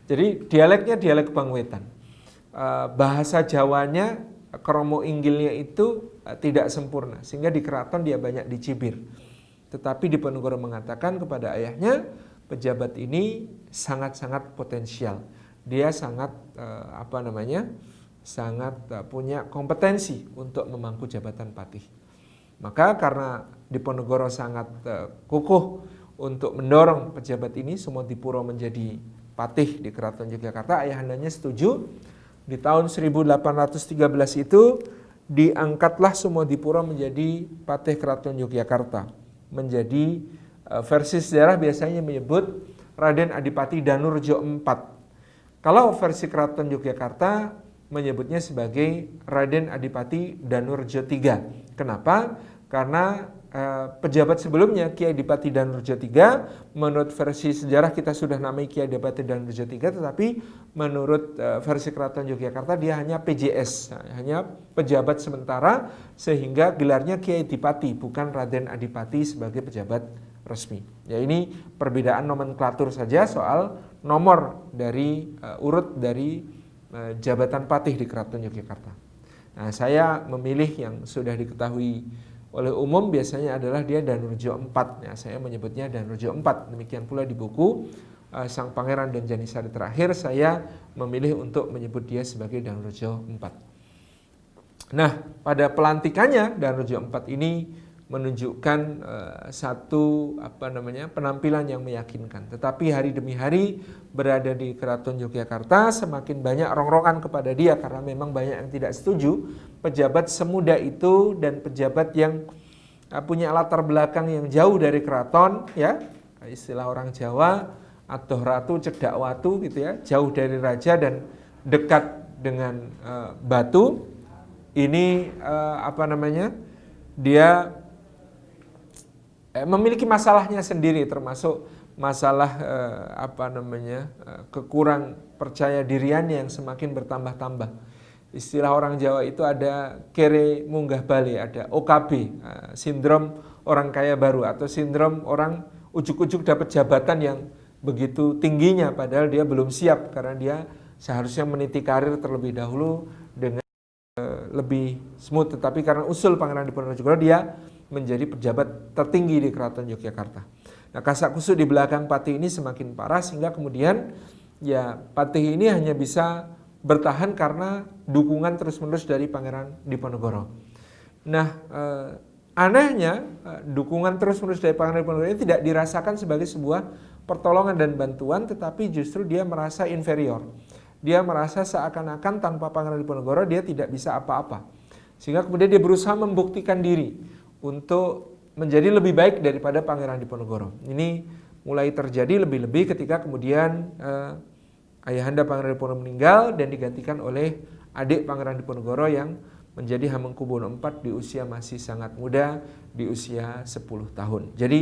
Jadi dialeknya dialek Bangwetan. Bahasa Jawanya, kromo inggilnya itu tidak sempurna, sehingga di keraton dia banyak dicibir. Tetapi Diponegoro mengatakan kepada ayahnya, pejabat ini sangat-sangat potensial. Dia sangat sangat punya kompetensi untuk memangku jabatan patih. Maka karena Diponegoro sangat kukuh untuk mendorong pejabat ini, Sumodipuro menjadi patih di Keraton Yogyakarta, ayahandanya setuju. Di tahun 1813 itu diangkatlah Sumodipuro menjadi patih Keraton Yogyakarta. Menjadi versi sejarah biasanya menyebut Raden Adipati Danurjo IV. Kalau versi Keraton Yogyakarta menyebutnya sebagai Raden Adipati Danurjo III. Kenapa? Karena pejabat sebelumnya Kiai Dipati Danurjo III, menurut versi sejarah kita sudah namai Kiai Dipati Danurjo III, tetapi menurut versi Keraton Yogyakarta dia hanya PJS, hanya pejabat sementara, sehingga gelarnya Kiai Dipati, bukan Raden Adipati sebagai pejabat resmi. Ya, ini perbedaan nomenklatur saja soal nomor dari urut dari jabatan patih di Keraton Yogyakarta. Nah, saya memilih yang sudah diketahui oleh umum biasanya adalah dia Danurejo IV. Ya, saya menyebutnya Danurejo IV. Demikian pula di buku Sang Pangeran dan Janisari terakhir, saya memilih untuk menyebut dia sebagai Danurejo IV. Nah, pada pelantikannya Danurejo IV ini menunjukkan satu penampilan yang meyakinkan. Tetapi hari demi hari berada di Keraton Yogyakarta, semakin banyak rongrongan kepada dia karena memang banyak yang tidak setuju pejabat semuda itu dan pejabat yang punya latar belakang yang jauh dari keraton, ya, istilah orang Jawa adoh ratu cedak watu gitu ya, jauh dari raja dan dekat dengan batu. Ini dia memiliki masalahnya sendiri, termasuk masalah kekurang percaya diriannya yang semakin bertambah-tambah. Istilah orang Jawa itu ada kere munggah bale, ada OKB, sindrom orang kaya baru, atau sindrom orang ujuk-ujuk dapat jabatan yang begitu tingginya padahal dia belum siap karena dia seharusnya meniti karir terlebih dahulu dengan lebih smooth, tetapi karena usul Pangeran Diponegoro dia menjadi pejabat tertinggi di Keraton Yogyakarta. Nah, kasak kusuk di belakang Patih ini semakin parah sehingga kemudian ya Patih ini hanya bisa bertahan karena dukungan terus-menerus dari Pangeran Diponegoro. Nah, anehnya dukungan terus-menerus dari Pangeran Diponegoro ini tidak dirasakan sebagai sebuah pertolongan dan bantuan, tetapi justru dia merasa inferior. Dia merasa seakan-akan tanpa Pangeran Diponegoro dia tidak bisa apa-apa. Sehingga kemudian dia berusaha membuktikan diri untuk menjadi lebih baik daripada Pangeran Diponegoro. Ini mulai terjadi lebih-lebih ketika kemudian Ayahanda Pangeran Diponegoro meninggal dan digantikan oleh adik Pangeran Diponegoro yang menjadi Hamengkubuwono IV di usia masih sangat muda, di usia 10 tahun. Jadi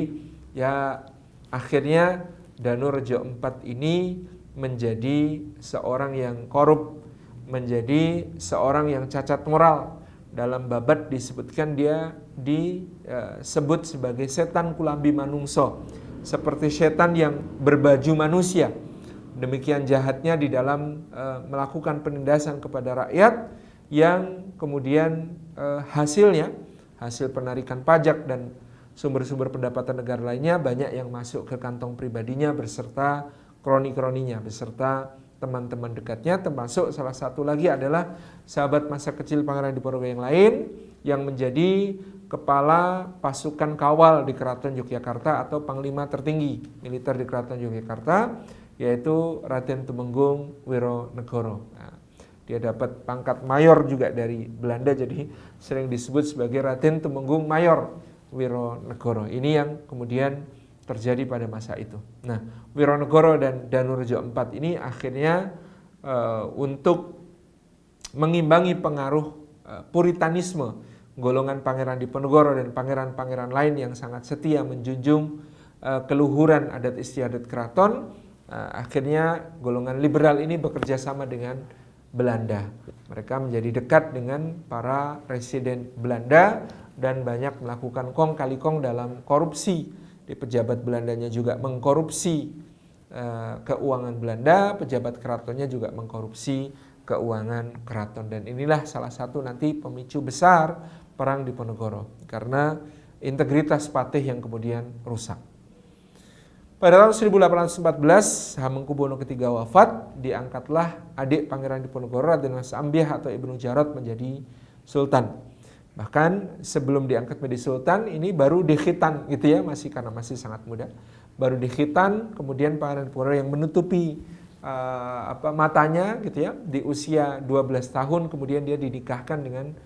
ya akhirnya Danurejo IV ini menjadi seorang yang korup, menjadi seorang yang cacat moral. Dalam babat disebutkan dia disebut sebagai setan kulambi manungso, seperti setan yang berbaju manusia. Demikian jahatnya di dalam melakukan penindasan kepada rakyat yang kemudian hasil penarikan pajak dan sumber-sumber pendapatan negara lainnya banyak yang masuk ke kantong pribadinya beserta kroni-kroninya, beserta teman-teman dekatnya, termasuk salah satu lagi adalah sahabat masa kecil Pangeran Diponegoro yang lain yang menjadi kepala pasukan kawal di Keraton Yogyakarta atau panglima tertinggi militer di Keraton Yogyakarta, yaitu Raden Tumenggung Wironegoro. Nah, dia dapat pangkat mayor juga dari Belanda, jadi sering disebut sebagai Raden Tumenggung Mayor Wironegoro. Ini yang kemudian terjadi pada masa itu. Nah, Wironegoro dan Danurejo IV ini akhirnya untuk mengimbangi pengaruh puritanisme golongan Pangeran Diponegoro dan pangeran-pangeran lain yang sangat setia menjunjung keluhuran adat istiadat keraton, akhirnya golongan liberal ini bekerja sama dengan Belanda. Mereka menjadi dekat dengan para residen Belanda dan banyak melakukan kong kali kong dalam korupsi. Di pejabat Belandanya juga mengkorupsi keuangan Belanda, pejabat keratonnya juga mengkorupsi keuangan keraton. Dan inilah salah satu nanti pemicu besar perang Diponegoro karena integritas Patih yang kemudian rusak. Pada tahun 1814 Hamengkubuwono III wafat, diangkatlah adik Pangeran Diponegoro Raden Mas Ambiah atau Ibnu Jarot menjadi sultan. Bahkan sebelum diangkat menjadi sultan ini baru dikhitan gitu ya, karena masih sangat muda. Baru dikhitan, kemudian Pangeran Diponegoro yang menutupi matanya gitu ya di usia 12 tahun, kemudian dia dinikahkan dengan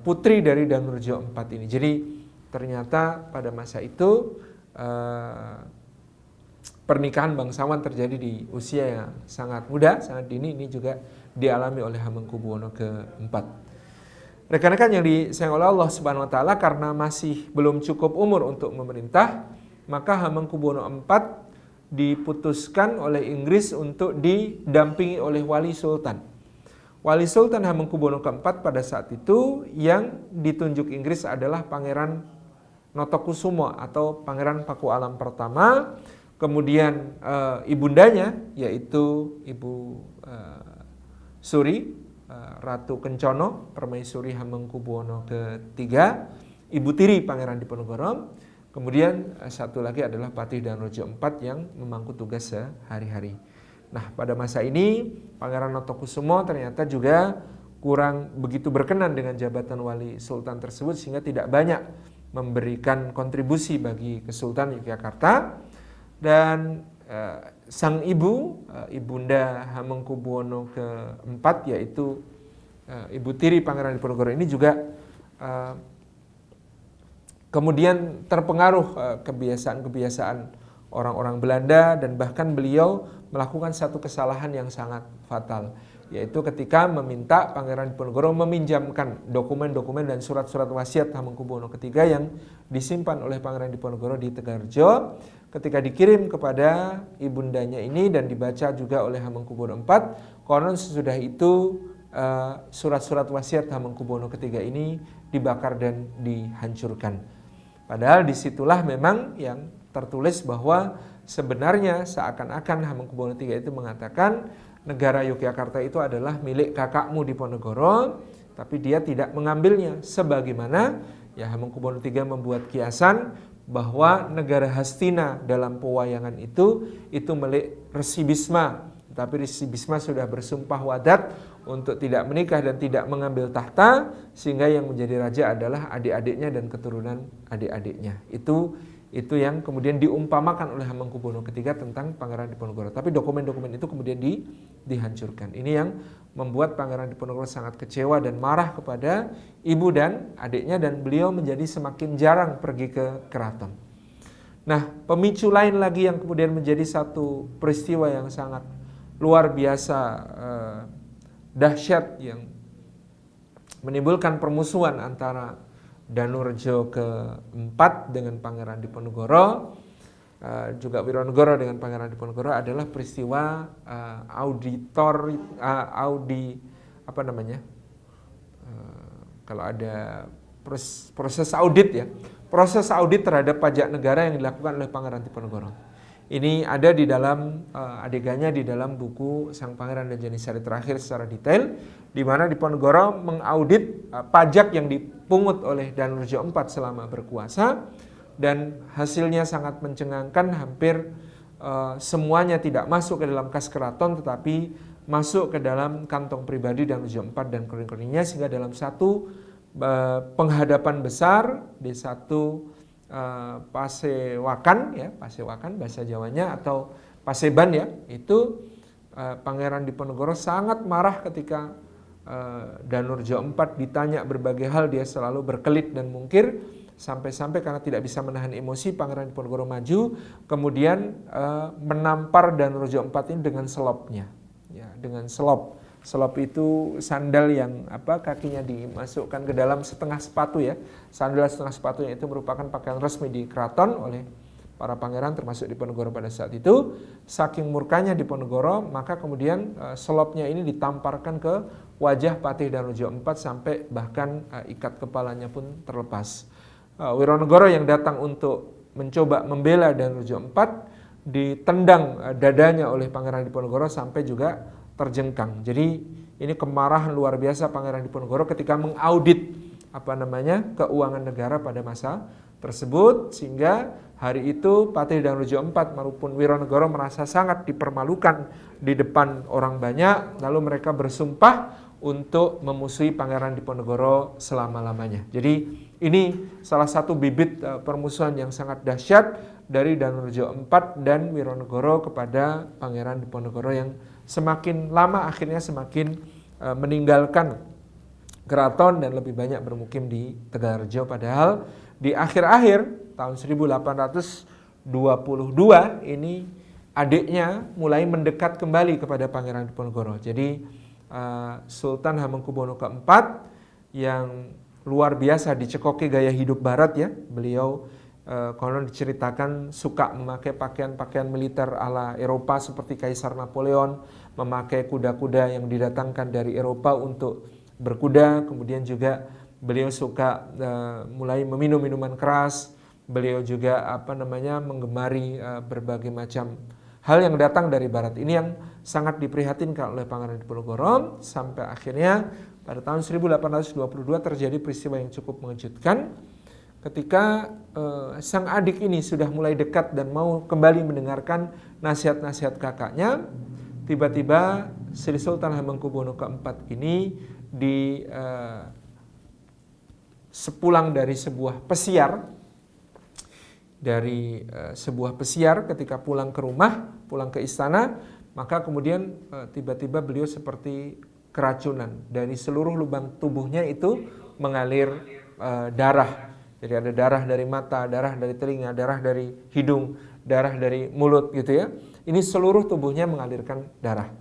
putri dari Danurejo IV ini. Jadi ternyata pada masa itu pernikahan bangsawan terjadi di usia yang sangat muda, sangat dini. Ini juga dialami oleh Hamengkubuwono keempat. Rekan-rekan yang disayang oleh Allah Subhanahu wa taala, karena masih belum cukup umur untuk memerintah, maka Hamengkubuwono IV diputuskan oleh Inggris untuk didampingi oleh wali sultan. Wali Sultan Hamengkubuwono keempat pada saat itu yang ditunjuk Inggris adalah Pangeran Notokusumo atau Pangeran Paku Alam pertama. Kemudian ibundanya yaitu Ibu Suri, Ratu Kencono, Permaisuri Hamengkubuwono III, ibu tiri Pangeran Diponegoro. Kemudian satu lagi adalah Patih Danorejo IV yang memangku tugas sehari-hari. Nah, pada masa ini Pangeran Notokusumo ternyata juga kurang begitu berkenan dengan jabatan wali sultan tersebut sehingga tidak banyak memberikan kontribusi bagi Kesultanan Yogyakarta. Dan sang ibu, Ibunda Hamengkubuwono keempat, yaitu ibu tiri Pangeran Diponegoro ini juga kemudian terpengaruh kebiasaan-kebiasaan orang-orang Belanda, dan bahkan beliau melakukan satu kesalahan yang sangat fatal, yaitu ketika meminta Pangeran Diponegoro meminjamkan dokumen-dokumen dan surat-surat wasiat Hamengkubuwono III yang disimpan oleh Pangeran Diponegoro di Tegarjo. Ketika dikirim kepada ibundanya ini dan dibaca juga oleh Hamengkubuwono IV, konon sesudah itu surat-surat wasiat Hamengkubuwono III ini dibakar dan dihancurkan. Padahal disitulah memang yang tertulis bahwa sebenarnya seakan-akan Hamengkubuwono III itu mengatakan negara Yogyakarta itu adalah milik kakakmu Diponegoro, tapi dia tidak mengambilnya. Sebagaimana ya Hamengkubuwono III membuat kiasan bahwa negara Hastina dalam pewayangan itu milik Resi Bisma. Tapi Resi Bisma sudah bersumpah wadat untuk tidak menikah dan tidak mengambil tahta, sehingga yang menjadi raja adalah adik-adiknya dan keturunan adik-adiknya. Itu yang kemudian diumpamakan oleh Hamengkubuwono III tentang Pangeran Diponegoro. Tapi dokumen-dokumen itu kemudian dihancurkan. Ini yang membuat Pangeran Diponegoro sangat kecewa dan marah kepada ibu dan adiknya, dan beliau menjadi semakin jarang pergi ke keraton. Nah, pemicu lain lagi yang kemudian menjadi satu peristiwa yang sangat luar biasa dahsyat yang menimbulkan permusuhan antara Danorejo keempat dengan Pangeran Diponegoro, juga Wironegoro dengan Pangeran Diponegoro, adalah peristiwa kalau ada proses audit ya, proses audit terhadap pajak negara yang dilakukan oleh Pangeran Diponegoro. Ini ada di dalam adegannya di dalam buku Sang Pangeran dan Janisari Terakhir secara detail, di mana Diponegoro mengaudit pajak yang dipungut oleh Danorejo IV selama berkuasa, dan hasilnya sangat mencengangkan. Hampir semuanya tidak masuk ke dalam kas keraton, tetapi masuk ke dalam kantong pribadi Danorejo IV dan kering-keringnya, sehingga dalam satu penghadapan besar di satu Pasewakan ya, Pasewakan bahasa Jawanya, atau Paseban ya, itu Pangeran Diponegoro sangat marah ketika Danorejo IV ditanya berbagai hal, dia selalu berkelit dan mungkir, sampai-sampai karena tidak bisa menahan emosi, Pangeran Diponegoro maju kemudian menampar Danorejo IV ini dengan selopnya ya, dengan selop. Selop itu sandal yang kakinya dimasukkan ke dalam setengah sepatu ya. Sandal setengah sepatunya itu merupakan pakaian resmi di keraton oleh para pangeran termasuk Diponegoro pada saat itu. Saking murkanya Diponegoro, maka kemudian selopnya ini ditamparkan ke wajah Patih Danorejo IV sampai bahkan ikat kepalanya pun terlepas. Wironegoro yang datang untuk mencoba membela Danorejo IV ditendang dadanya oleh Pangeran Diponegoro sampai juga terjengkang. Jadi ini kemarahan luar biasa Pangeran Diponegoro ketika mengaudit keuangan negara pada masa tersebut, sehingga hari itu Patih Danorejo IV maupun Wironegoro merasa sangat dipermalukan di depan orang banyak, lalu mereka bersumpah untuk memusuhi Pangeran Diponegoro selama-lamanya. Jadi ini salah satu bibit permusuhan yang sangat dahsyat dari Danorejo IV dan Wironegoro kepada Pangeran Diponegoro, yang semakin lama akhirnya semakin meninggalkan keraton dan lebih banyak bermukim di Tegarjo. Padahal di akhir-akhir tahun 1822 ini adiknya mulai mendekat kembali kepada Pangeran Diponegoro. Jadi Sultan Hamengkubuwono keempat yang luar biasa dicekoki gaya hidup barat ya. Beliau konon diceritakan suka memakai pakaian-pakaian militer ala Eropa seperti Kaisar Napoleon, memakai kuda-kuda yang didatangkan dari Eropa untuk berkuda. Kemudian juga beliau suka mulai meminum minuman keras. Beliau juga menggemari berbagai macam hal yang datang dari barat. Ini yang sangat diprihatinkan oleh Pangeran Diponegoro, sampai akhirnya pada tahun 1822 terjadi peristiwa yang cukup mengejutkan, ketika sang adik ini sudah mulai dekat dan mau kembali mendengarkan nasihat-nasihat kakaknya, tiba-tiba Sri Sultan Hamengkubuwono keempat ini sepulang dari sebuah pesiar, ketika pulang ke rumah, pulang ke istana, maka kemudian tiba-tiba beliau seperti keracunan. Dari seluruh lubang tubuhnya itu mengalir darah. Jadi ada darah dari mata, darah dari telinga, darah dari hidung, darah dari mulut gitu ya. Ini seluruh tubuhnya mengalirkan darah.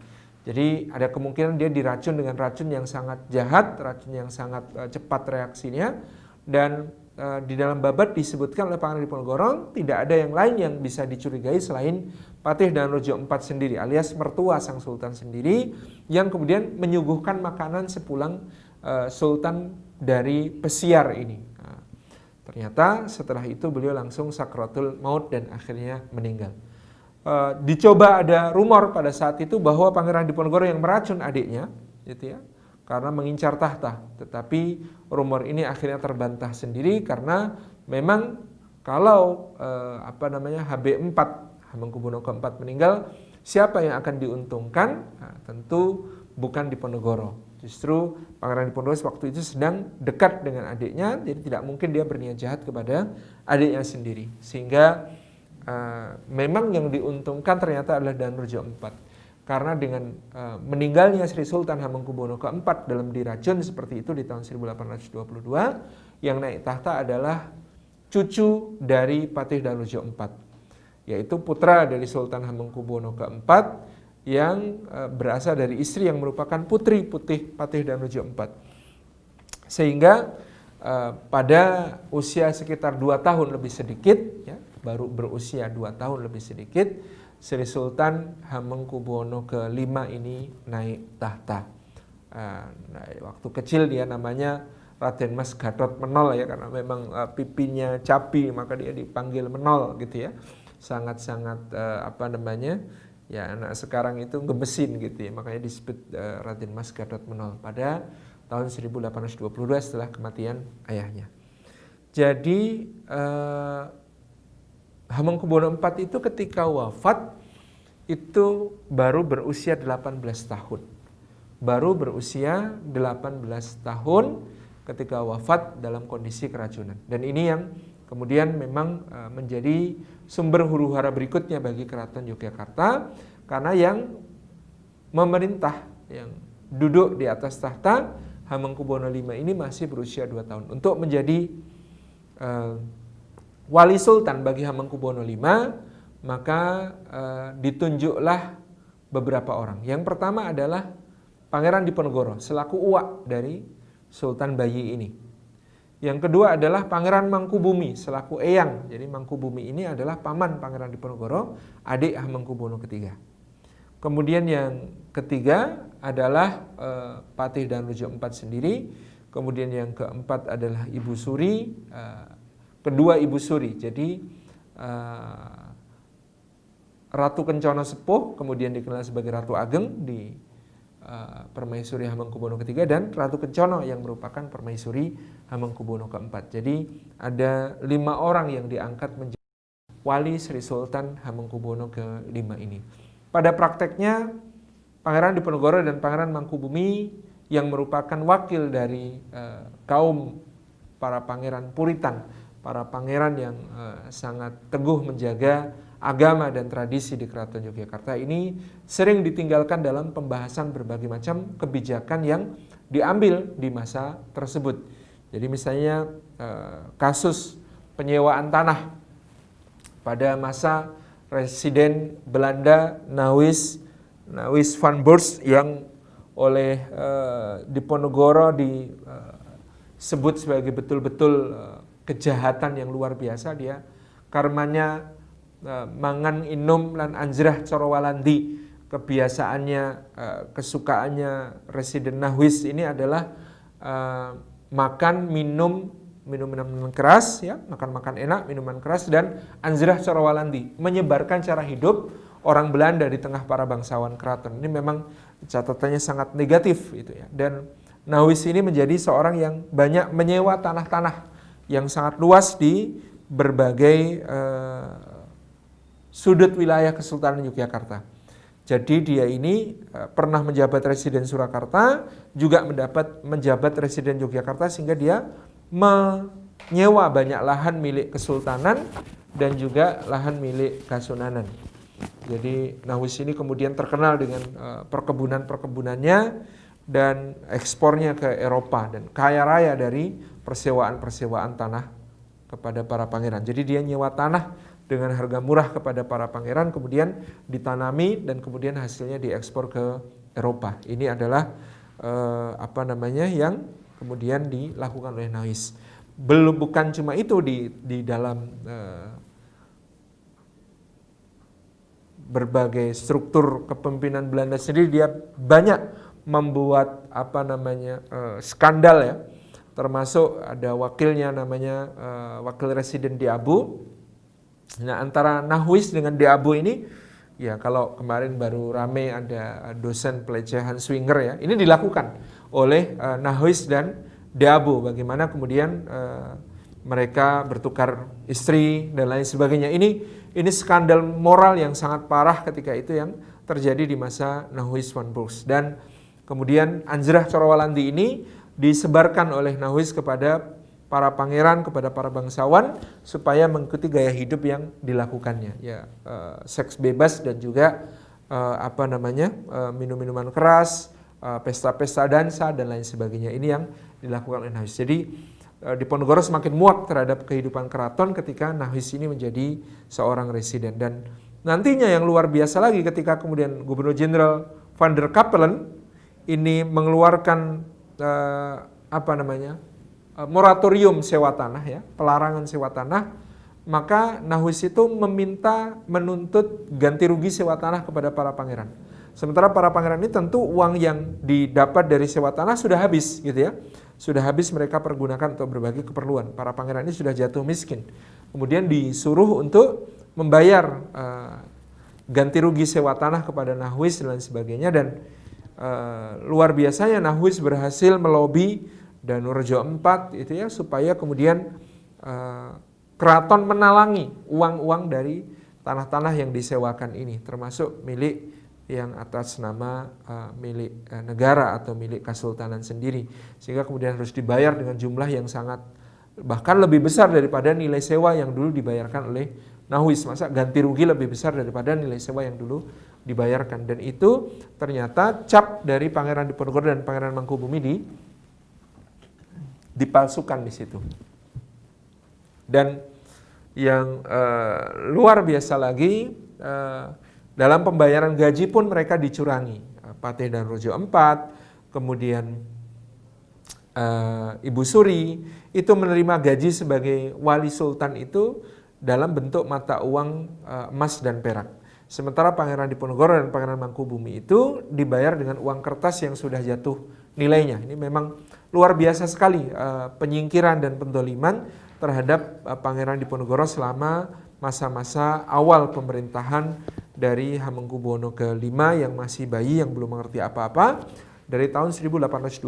Jadi ada kemungkinan dia diracun dengan racun yang sangat jahat, racun yang sangat cepat reaksinya. Dan di dalam babat disebutkan oleh Pangeran Diponegoro tidak ada yang lain yang bisa dicurigai selain Patih Danorejo IV sendiri, alias mertua sang sultan sendiri, yang kemudian menyuguhkan makanan sepulang sultan dari pesiar ini. Nah, ternyata setelah itu beliau langsung sakratul maut dan akhirnya meninggal. Dicoba ada rumor pada saat itu bahwa Pangeran Diponegoro yang meracun adiknya, gitu ya, karena mengincar tahta. Tetapi rumor ini akhirnya terbantah sendiri karena memang kalau HB4 Hamengkubuwono keempat meninggal, siapa yang akan diuntungkan? Nah, tentu bukan Diponegoro. Justru Pangeran Diponegoro waktu itu sedang dekat dengan adiknya, jadi tidak mungkin dia berniat jahat kepada adiknya sendiri. Sehingga memang yang diuntungkan ternyata adalah Danorejo IV. Karena dengan meninggalnya Sri Sultan Hamengkubuwono keempat dalam diracun seperti itu di tahun 1822, yang naik tahta adalah cucu dari Patih Danorejo IV, yaitu putra dari Sultan Hamengkubuwono keempat yang berasal dari istri yang merupakan putri Patih Danorejo IV. Sehingga pada usia sekitar 2 tahun lebih sedikit, ya, baru berusia 2 tahun lebih sedikit, Sri Sultan Hamengkubuwono ke-5 ini naik tahta. Waktu kecil dia namanya Raden Mas Gatot Menol ya, karena memang pipinya capi maka dia dipanggil Menol gitu ya. Sangat-sangat ya anak sekarang itu gemesin gitu ya, makanya disebut Raden Mas Gatot Menol pada tahun 1822 setelah kematian ayahnya. Jadi Hamengkubuwono IV itu ketika wafat itu baru berusia 18 tahun. Baru berusia 18 tahun ketika wafat dalam kondisi keracunan. Dan ini yang kemudian memang menjadi sumber huru-hara berikutnya bagi Keraton Yogyakarta, karena yang memerintah, yang duduk di atas tahta Hamengkubuwono V ini masih berusia 2 tahun. Untuk menjadi wali sultan bagi Hamengkubuwono V, maka ditunjuklah beberapa orang. Yang pertama adalah Pangeran Diponegoro selaku uwak dari Sultan Bayi ini. Yang kedua adalah Pangeran Mangkubumi selaku eyang. Jadi Mangkubumi ini adalah paman Pangeran Diponegoro, adik Hamengkubuwono III. Kemudian yang ketiga adalah Patih Danorejo IV sendiri. Kemudian yang keempat adalah Ibu Suri, kedua Ibu Suri. Jadi Ratu Kencana Sepuh, kemudian dikenal sebagai Ratu Ageng di Permaisuri Hamengkubuwono III, dan Ratu Kencana yang merupakan Permaisuri Hamengkubuwono keempat. Jadi ada 5 orang yang diangkat menjadi wali Sri Sultan Hamengkubuwono ke-5 ini. Pada prakteknya Pangeran Diponegoro dan Pangeran Mangkubumi yang merupakan wakil dari kaum para pangeran Puritan, para pangeran yang sangat teguh menjaga agama dan tradisi di Keraton Yogyakarta ini sering ditinggalkan dalam pembahasan berbagai macam kebijakan yang diambil di masa tersebut. Jadi misalnya kasus penyewaan tanah pada masa Residen Belanda Nawis van Boers yang oleh Diponegoro disebut sebagai betul-betul kejahatan yang luar biasa. Dia karmanya mangan inum lan anjrah coro walandi. Kebiasaannya, kesukaannya Residen Nawis ini adalah makan minuman keras ya, makan enak, minuman keras, dan anjrah coro walandi, menyebarkan cara hidup orang Belanda di tengah para bangsawan keraton. Ini memang catatannya sangat negatif itu ya. Dan Nawis ini menjadi seorang yang banyak menyewa tanah-tanah yang sangat luas di berbagai sudut wilayah Kesultanan Yogyakarta. Jadi dia ini pernah menjabat residen Surakarta, juga menjabat residen Yogyakarta, sehingga dia menyewa banyak lahan milik Kesultanan dan juga lahan milik Kasunanan. Jadi Nahwis ini kemudian terkenal dengan perkebunan-perkebunannya dan ekspornya ke Eropa, dan kaya raya dari persewaan-persewaan tanah kepada para pangeran. Jadi dia nyewa tanah dengan harga murah kepada para pangeran, kemudian ditanami dan kemudian hasilnya diekspor ke Eropa. Ini adalah yang kemudian dilakukan oleh Nahwis. Bukan cuma itu di dalam berbagai struktur kepemimpinan Belanda sendiri, dia banyak membuat skandal ya. Termasuk ada wakilnya namanya wakil residen di Abu. Nah, antara Nahwis dengan di Abu ini, ya kalau kemarin baru rame ada dosen pelecehan swinger ya, ini dilakukan oleh Nahwis dan di Abu. Bagaimana kemudian mereka bertukar istri dan lain sebagainya. Ini skandal moral yang sangat parah ketika itu yang terjadi di masa Nahwis van Broeks. Dan kemudian Anjrah Corowalandi ini disebarkan oleh Nahwis kepada para pangeran, kepada para bangsawan, supaya mengikuti gaya hidup yang dilakukannya, ya seks bebas dan juga minum-minuman keras, pesta-pesta dansa dan lain sebagainya. Ini yang dilakukan oleh Nahwis. Jadi Diponegoro semakin muak terhadap kehidupan keraton ketika Nahwis ini menjadi seorang residen. Dan nantinya yang luar biasa lagi ketika kemudian Gubernur Jenderal Van der Capellen ini mengeluarkan moratorium sewa tanah ya, pelarangan sewa tanah, maka Nahwis itu menuntut ganti rugi sewa tanah kepada para pangeran. Sementara para pangeran ini tentu uang yang didapat dari sewa tanah sudah habis gitu ya. Sudah habis mereka pergunakan untuk berbagai keperluan. Para pangeran ini sudah jatuh miskin. Kemudian disuruh untuk membayar ganti rugi sewa tanah kepada Nahwis dan lain sebagainya. Dan luar biasanya Nahwis berhasil melobi Danurejo IV itu ya, supaya kemudian keraton menalangi uang-uang dari tanah-tanah yang disewakan ini, termasuk milik yang atas nama milik negara atau milik Kesultanan sendiri, sehingga kemudian harus dibayar dengan jumlah yang sangat bahkan lebih besar daripada nilai sewa yang dulu dibayarkan oleh Nahwis. Masa ganti rugi lebih besar daripada nilai sewa yang dulu dibayarkan. Dan itu ternyata cap dari Pangeran Diponegoro dan Pangeran Mangkubumi dipalsukan di situ. Dan yang luar biasa lagi, dalam pembayaran gaji pun mereka dicurangi. Patih Danurejo IV, kemudian Ibu Suri itu menerima gaji sebagai wali sultan itu dalam bentuk mata uang emas dan perak. Sementara Pangeran Diponegoro dan Pangeran Mangkubumi itu dibayar dengan uang kertas yang sudah jatuh nilainya. Ini memang luar biasa sekali penyingkiran dan pendoliman terhadap Pangeran Diponegoro selama masa-masa awal pemerintahan dari Hamengkubuwono ke-5 yang masih bayi, yang belum mengerti apa-apa, dari tahun 1822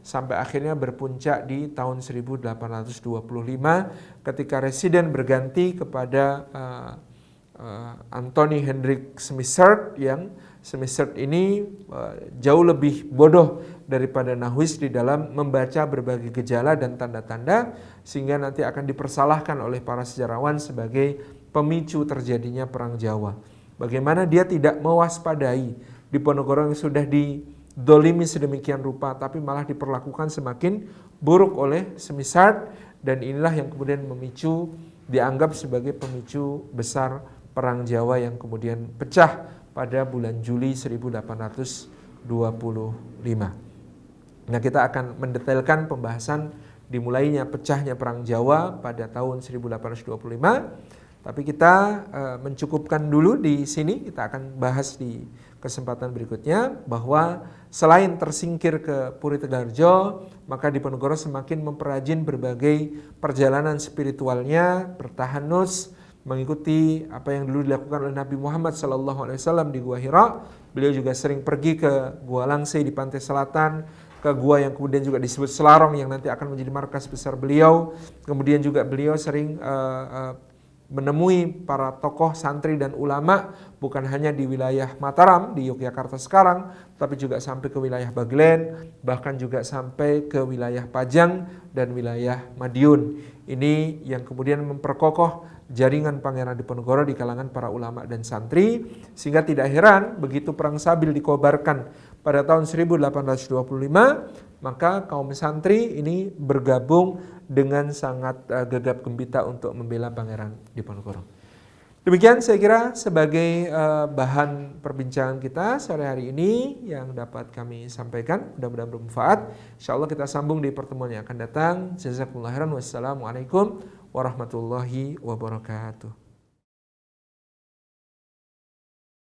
sampai akhirnya berpuncak di tahun 1825 ketika residen berganti kepada Anthony Hendrik Smitherd, yang Smitherd ini jauh lebih bodoh daripada Nahwis di dalam membaca berbagai gejala dan tanda-tanda, sehingga nanti akan dipersalahkan oleh para sejarawan sebagai pemicu terjadinya Perang Jawa. Bagaimana dia tidak mewaspadai Diponegoro yang sudah didolimi sedemikian rupa, tapi malah diperlakukan semakin buruk oleh Smitherd, dan inilah yang kemudian dianggap sebagai pemicu besar Perang Jawa yang kemudian pecah pada bulan Juli 1825. Nah, kita akan mendetailkan pembahasan dimulainya pecahnya Perang Jawa pada tahun 1825. Tapi kita mencukupkan dulu di sini. Kita akan bahas di kesempatan berikutnya bahwa selain tersingkir ke Puri Tegalrejo, maka Diponegoro semakin memperajin berbagai perjalanan spiritualnya, bertahanus, mengikuti apa yang dulu dilakukan oleh Nabi Muhammad SAW di Gua Hira. Beliau juga sering pergi ke Gua Langsei di pantai selatan, ke ke gua yang kemudian juga disebut Selarong yang nanti akan menjadi markas besar beliau. Kemudian juga beliau sering menemui para tokoh santri dan ulama bukan hanya di wilayah Mataram di Yogyakarta sekarang, tapi juga sampai ke wilayah Bagelen, bahkan juga sampai ke wilayah Pajang dan wilayah Madiun. Ini yang kemudian memperkokoh jaringan Pangeran Diponegoro di kalangan para ulama dan santri, sehingga tidak heran begitu Perang Sabil dikobarkan pada tahun 1825, maka kaum santri ini bergabung dengan sangat gegap gempita untuk membela Pangeran Diponegoro. Demikian saya kira sebagai bahan perbincangan kita sore hari ini yang dapat kami sampaikan, mudah-mudahan bermanfaat. Insyaallah kita sambung di pertemuan yang akan datang. Jazakumullah khairan. Wassalamualaikum warahmatullahi wabarakatuh.